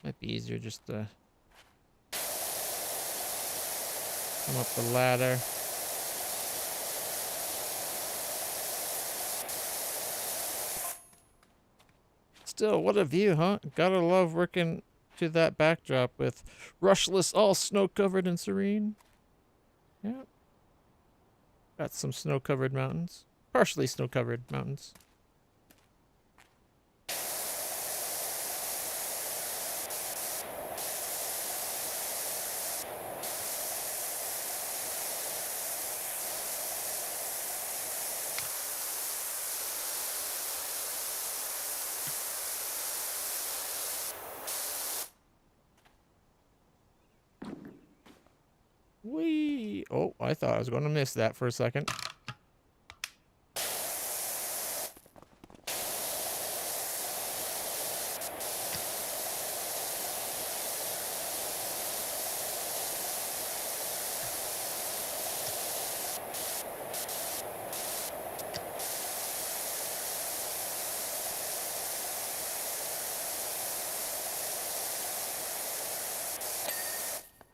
Might be easier just to come up the ladder. Still, what a view, huh? Gotta love working to that backdrop with rushless, all snow-covered and serene. Yeah. Got some snow-covered mountains. Partially snow-covered mountains. Whee! Oh, I thought I was going to miss that for a second.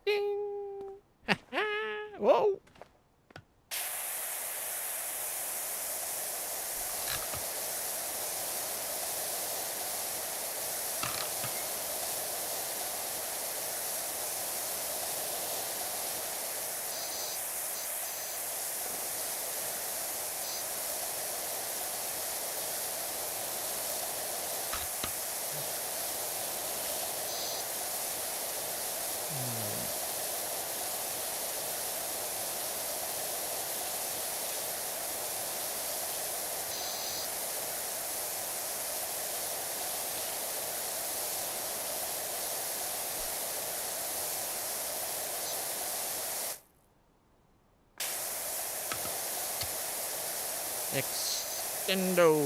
Ding! Whoa! Extendo.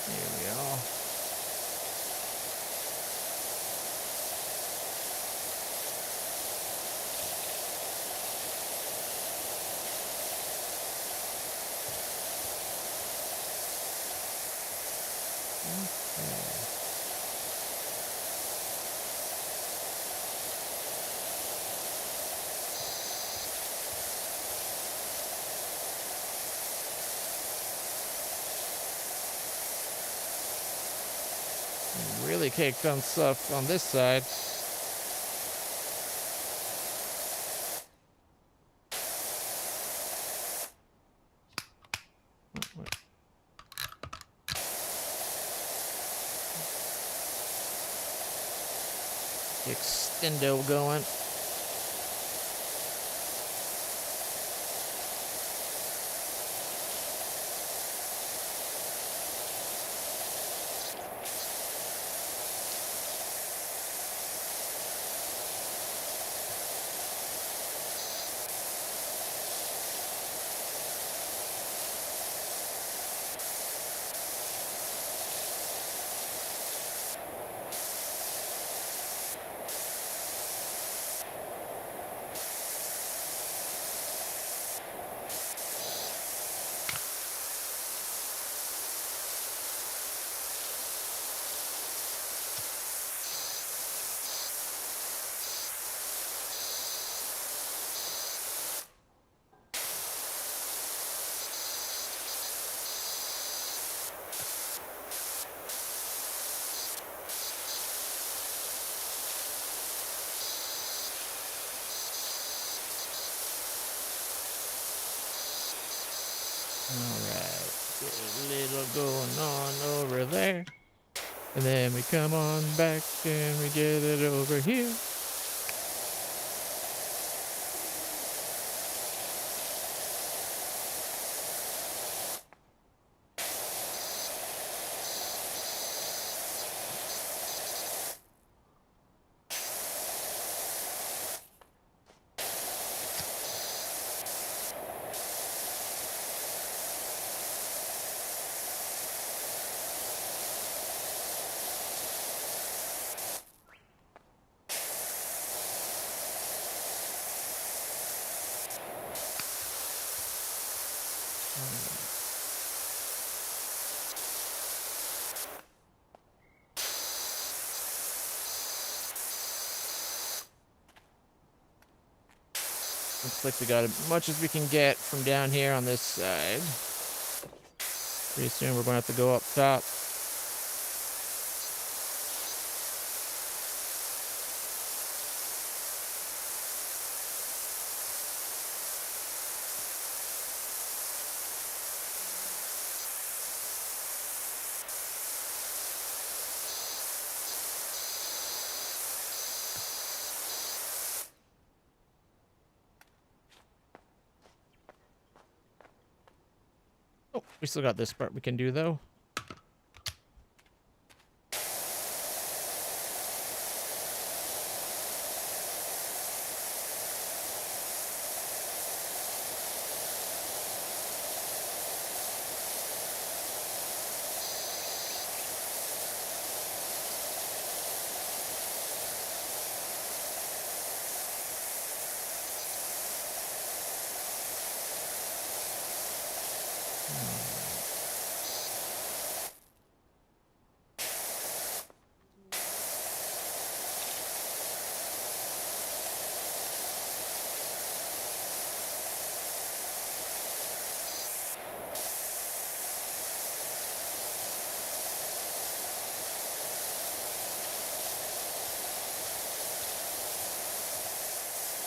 Here we are. Really caked on stuff on this side. Extendo going. Alright, get a little going on over there. And then we come on back and we get it over here. Looks like we got as much as we can get from down here on this side. Pretty soon we're going to have to go up top. Oh, we still got this part we can do though.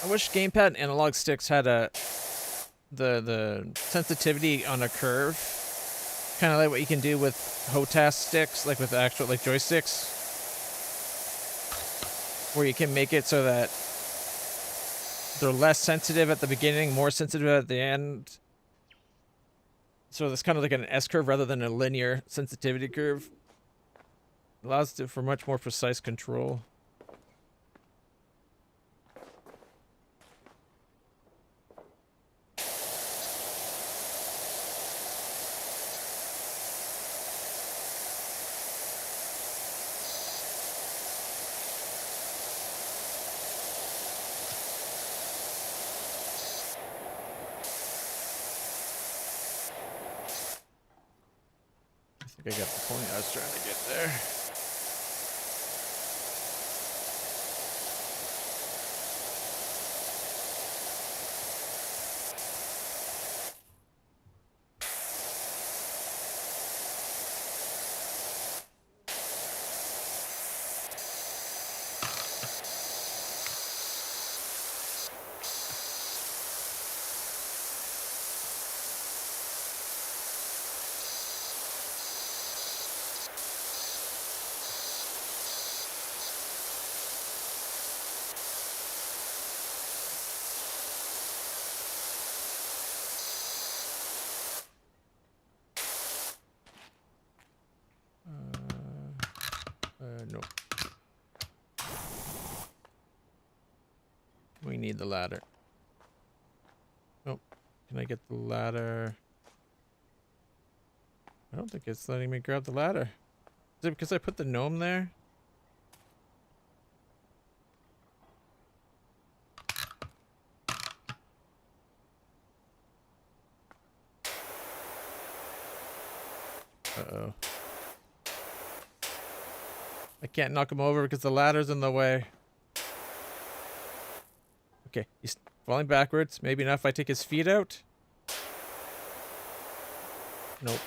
I wish gamepad and analog sticks had the sensitivity on a curve, kind of like what you can do with HOTAS sticks, like with actual like joysticks, where you can make it so that they're less sensitive at the beginning, more sensitive at the end. So it's kind of like an S curve rather than a linear sensitivity curve. Allows for much more precise control. I got the point I was trying to get there. No. We need the ladder. Nope. Can I get the ladder? I don't think it's letting me grab the ladder. Is it because I put the gnome there? Uh-oh. I can't knock him over because the ladder's in the way. Okay, he's falling backwards. Maybe not if I take his feet out. Nope.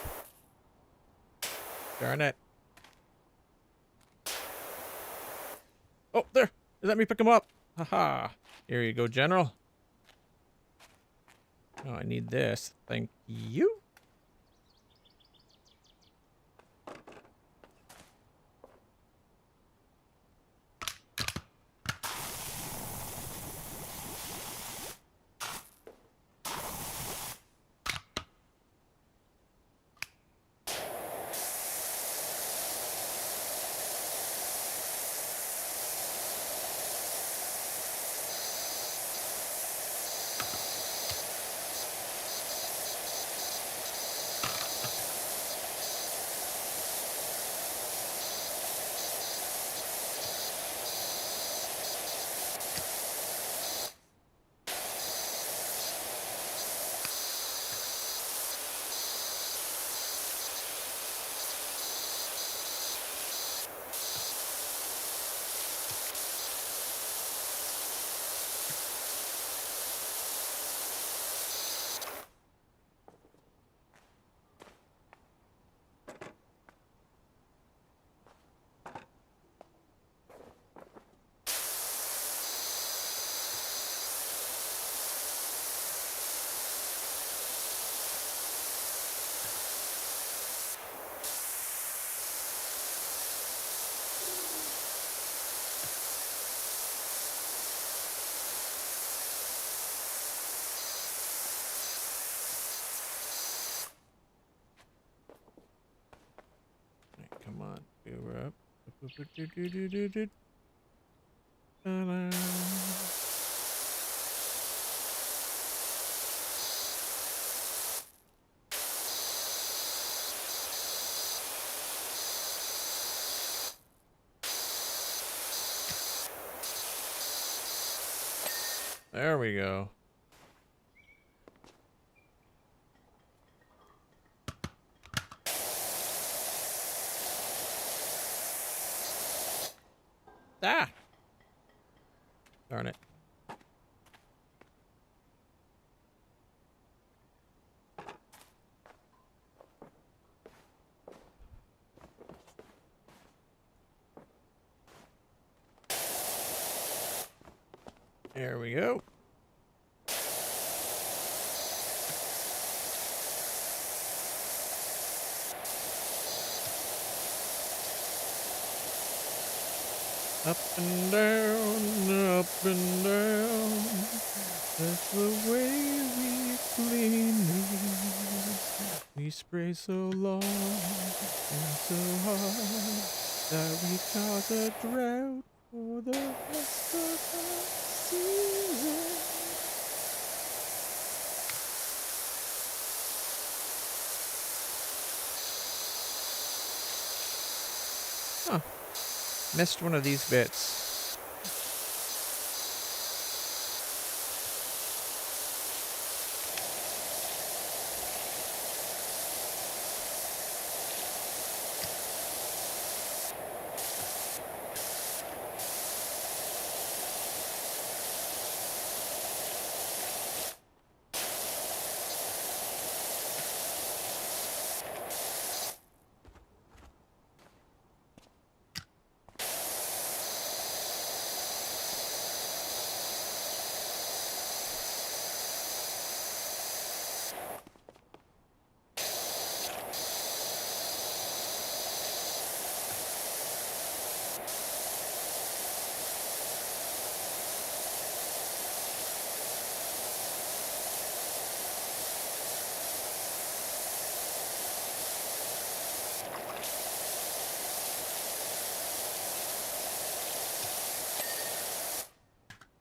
Darn it. Oh, there! Let me pick him up! Haha. Here you go, General. Oh, I need this. Thank you. Ta-da. There we go. Ah! Darn it. There we go. Up and down, up and down. That's the way we clean these. We spray so long and so hard that we cause a drought for the rest of the season. Huh. Missed one of these bits.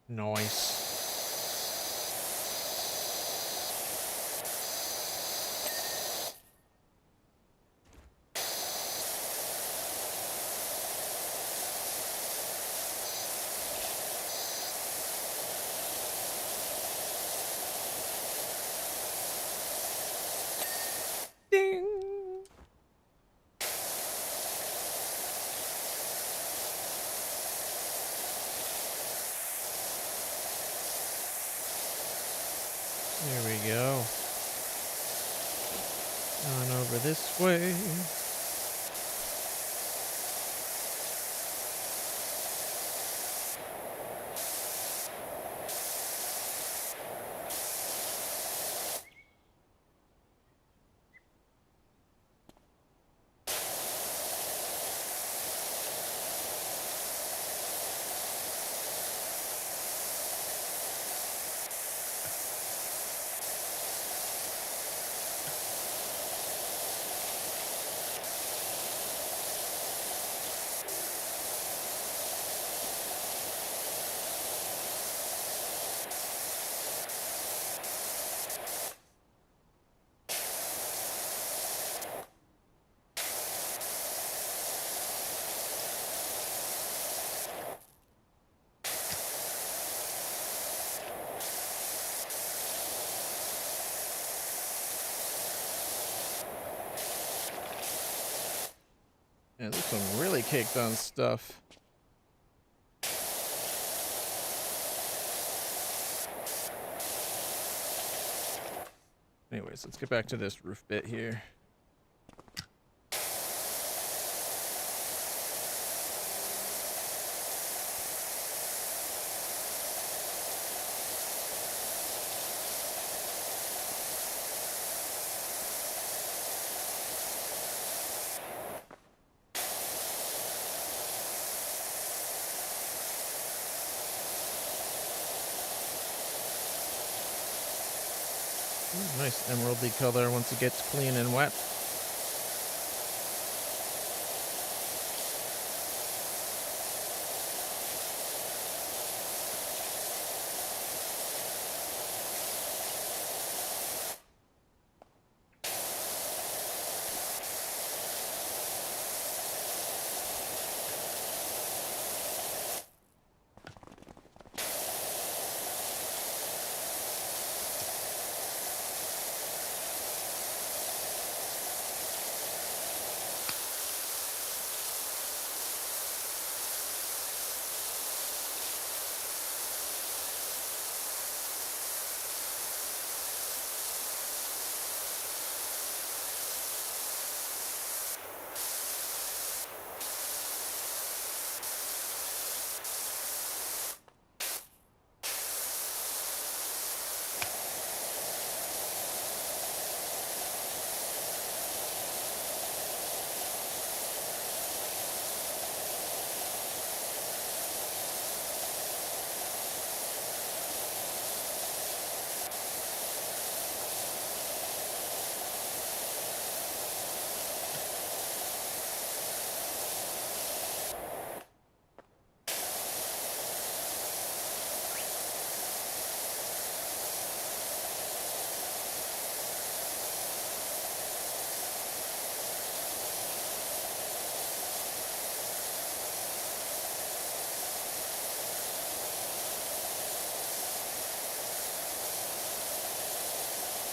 Nice. Ding. There we go. On over this way. Yeah, there's some really caked on stuff. Anyways, let's get back to this roof bit here. Ooh, nice emeraldy color once it gets clean and wet.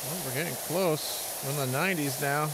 Well, we're getting close. We're in the 90s now.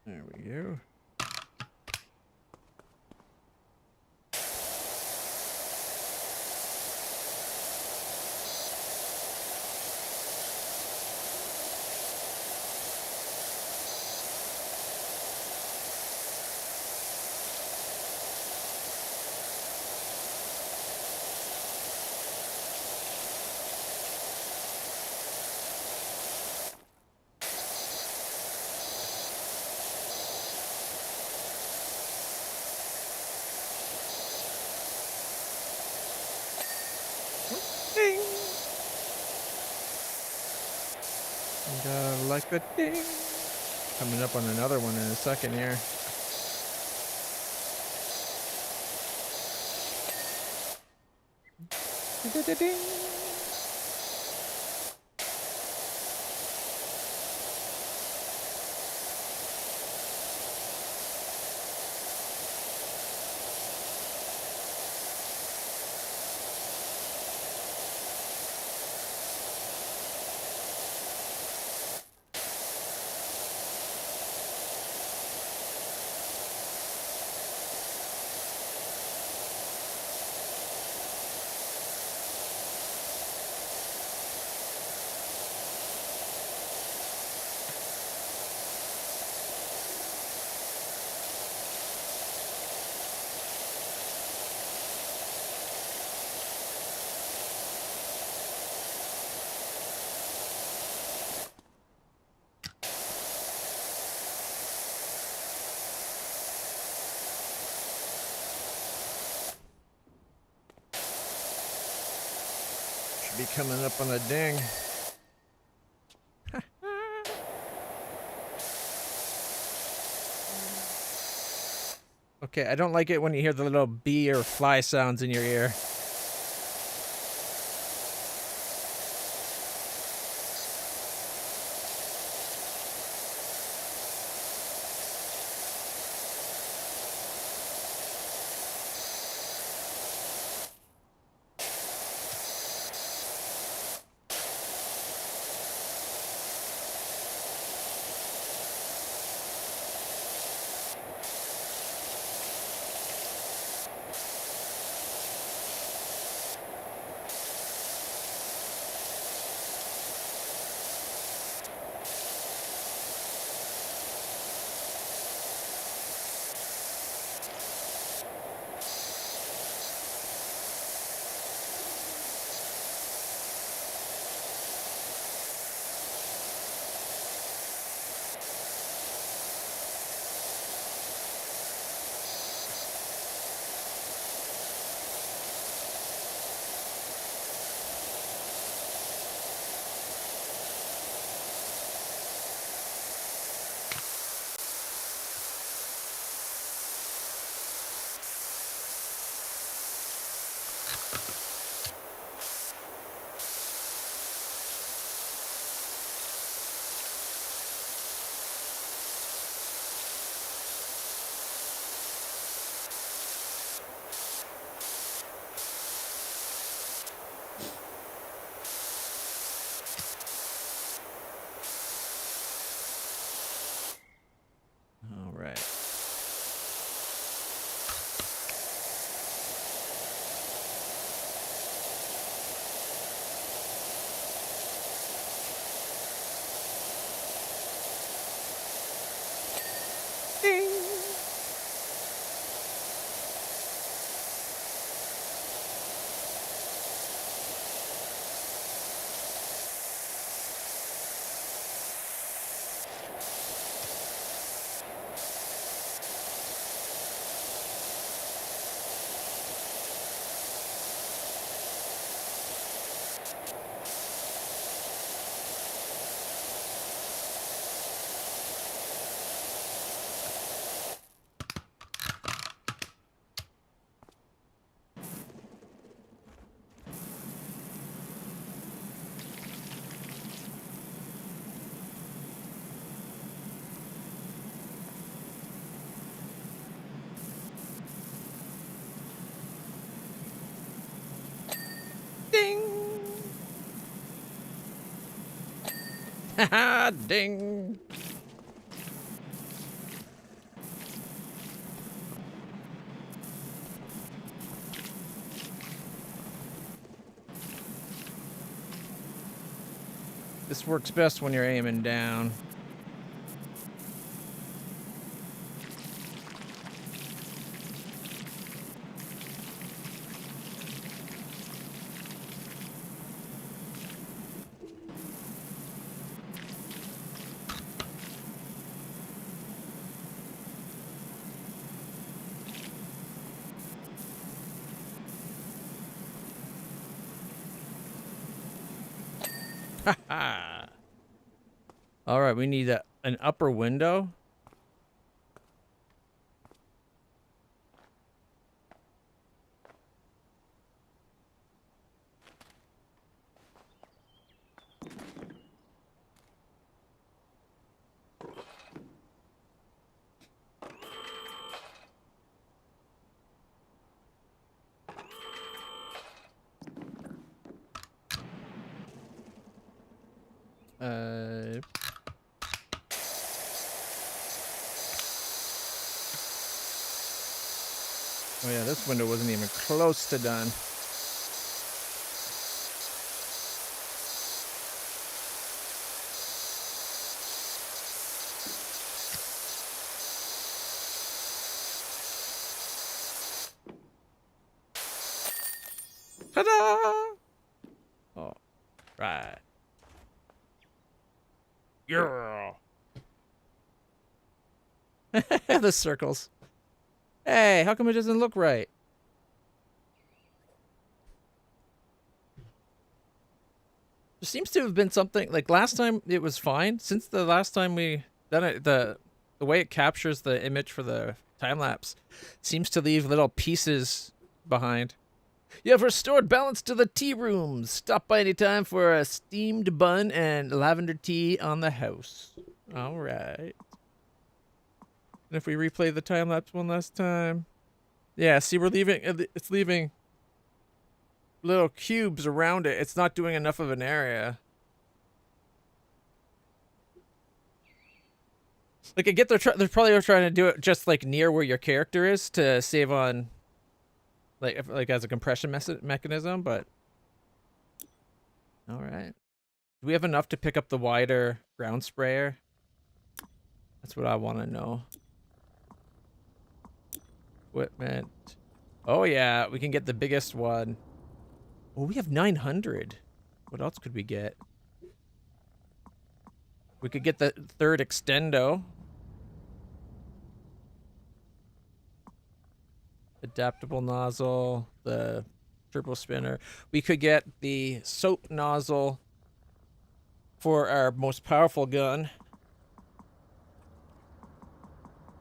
There we go. Ding! And like a ding. Coming up on another one in a second here. Ding! Be coming up on a ding. Okay, I don't like it when you hear the little bee or fly sounds in your ear. Ding. This works best when you're aiming down. All right, we need an upper window. Oh yeah, this window wasn't even close to done. Ta-da! Oh, right. Yeah. The circles. Hey, how come it doesn't look right? There seems to have been something like last time it was fine. Since the last time we done it, the way it captures the image for the time lapse seems to leave little pieces behind. You have restored balance to the tea rooms. Stop by any time for a steamed bun and lavender tea on the house. All right. And if we replay the time lapse one last time, yeah. See, we're leaving. It's leaving little cubes around it. It's not doing enough of an area. Like I get they're probably trying to do it just like near where your character is to save on, like as a compression mechanism. But all right, do we have enough to pick up the wider ground sprayer? That's what I want to know. Equipment. Oh yeah, we can get the biggest one. Oh, we have 900. What else could we get? We could get the third extendo. Adaptable nozzle, the turbo spinner. We could get the soap nozzle for our most powerful gun.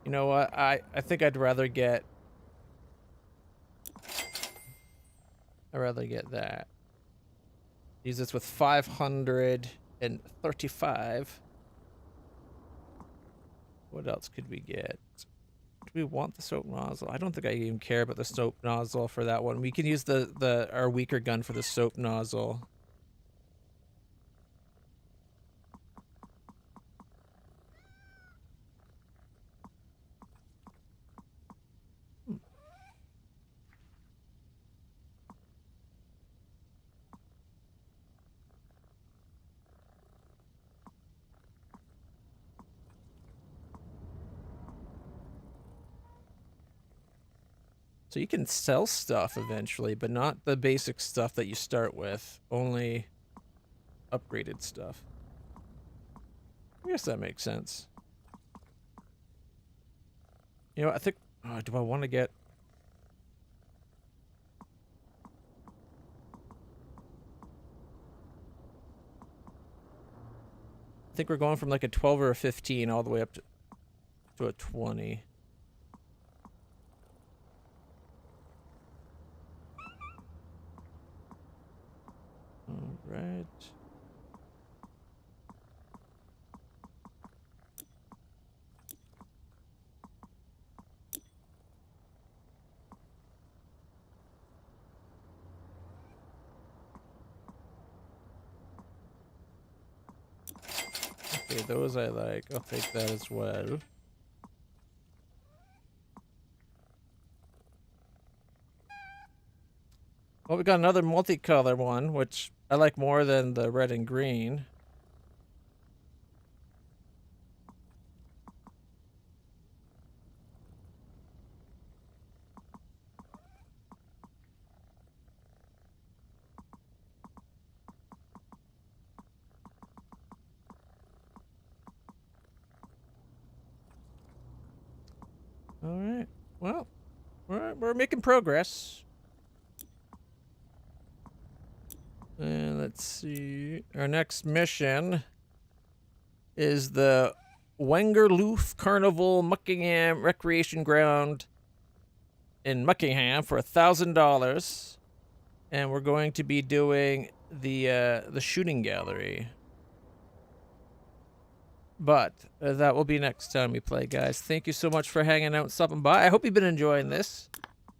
You know what? I think I'd rather get that. Use this with 535. What else could we get? Do we want the soap nozzle? I don't think I even care about the soap nozzle for that one. We can use our weaker gun for the soap nozzle. So you can sell stuff eventually, but not the basic stuff that you start with. Only upgraded stuff. I guess that makes sense. You know, I think... Oh, do I want to get... I think we're going from like a 12 or a 15 all the way up to a 20. All right. Okay, those I like. I'll take that as well. Well, we got another multicolor one, which I like more than the red and green. All right. Well, we're making progress. And let's see. Our next mission is the Wengerloof Carnival Muckingham Recreation Ground in Muckingham for $1,000. And we're going to be doing the shooting gallery. But that will be next time we play, guys. Thank you so much for hanging out and stopping by. I hope you've been enjoying this.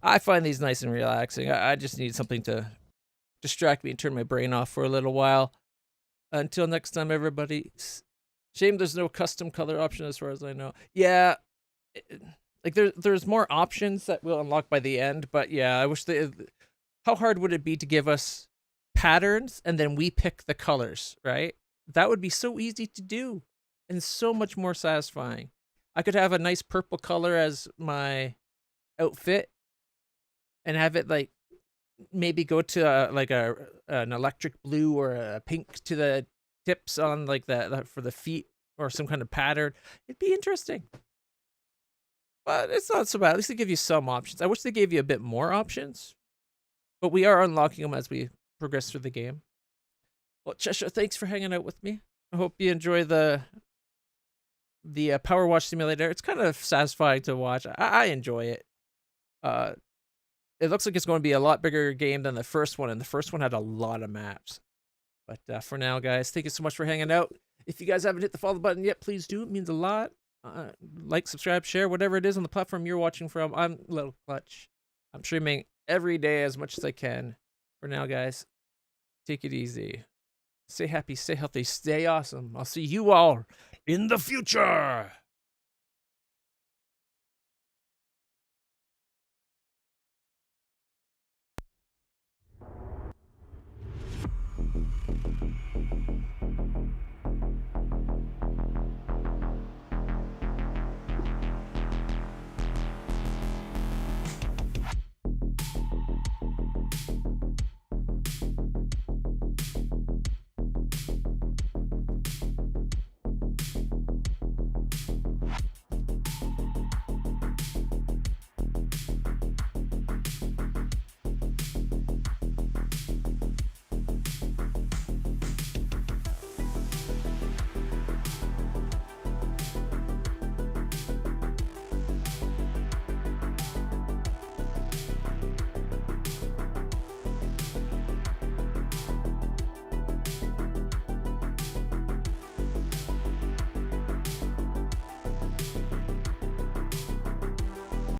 I find these nice and relaxing. I just need something to distract me and turn my brain off for a little while. Until next time, everybody. Shame there's no custom color option as far as I know. Yeah, like there's more options that we'll unlock by the end. But yeah, I wish they. How hard would it be to give us patterns and then we pick the colors, right? That would be so easy to do and so much more satisfying. I could have a nice purple color as my outfit and have it like maybe go to like an electric blue or a pink to the tips on like that for the feet or some kind of pattern. It'd be interesting. But it's not so bad. At least they give you some options. I wish they gave you a bit more options. But we are unlocking them as we progress through the game. Well, Cheshire, thanks for hanging out with me. I hope you enjoy the PowerWash Simulator. It's kind of satisfying to watch. I enjoy it. It looks like it's going to be a lot bigger game than the first one, and the first one had a lot of maps. But for now, guys, thank you so much for hanging out. If you guys haven't hit the follow button yet, please do. It means a lot. Like, subscribe, share, whatever it is on the platform you're watching from. I'm LitlClutch. I'm streaming every day as much as I can. For now, guys, take it easy. Stay happy, stay healthy, stay awesome. I'll see you all in the future.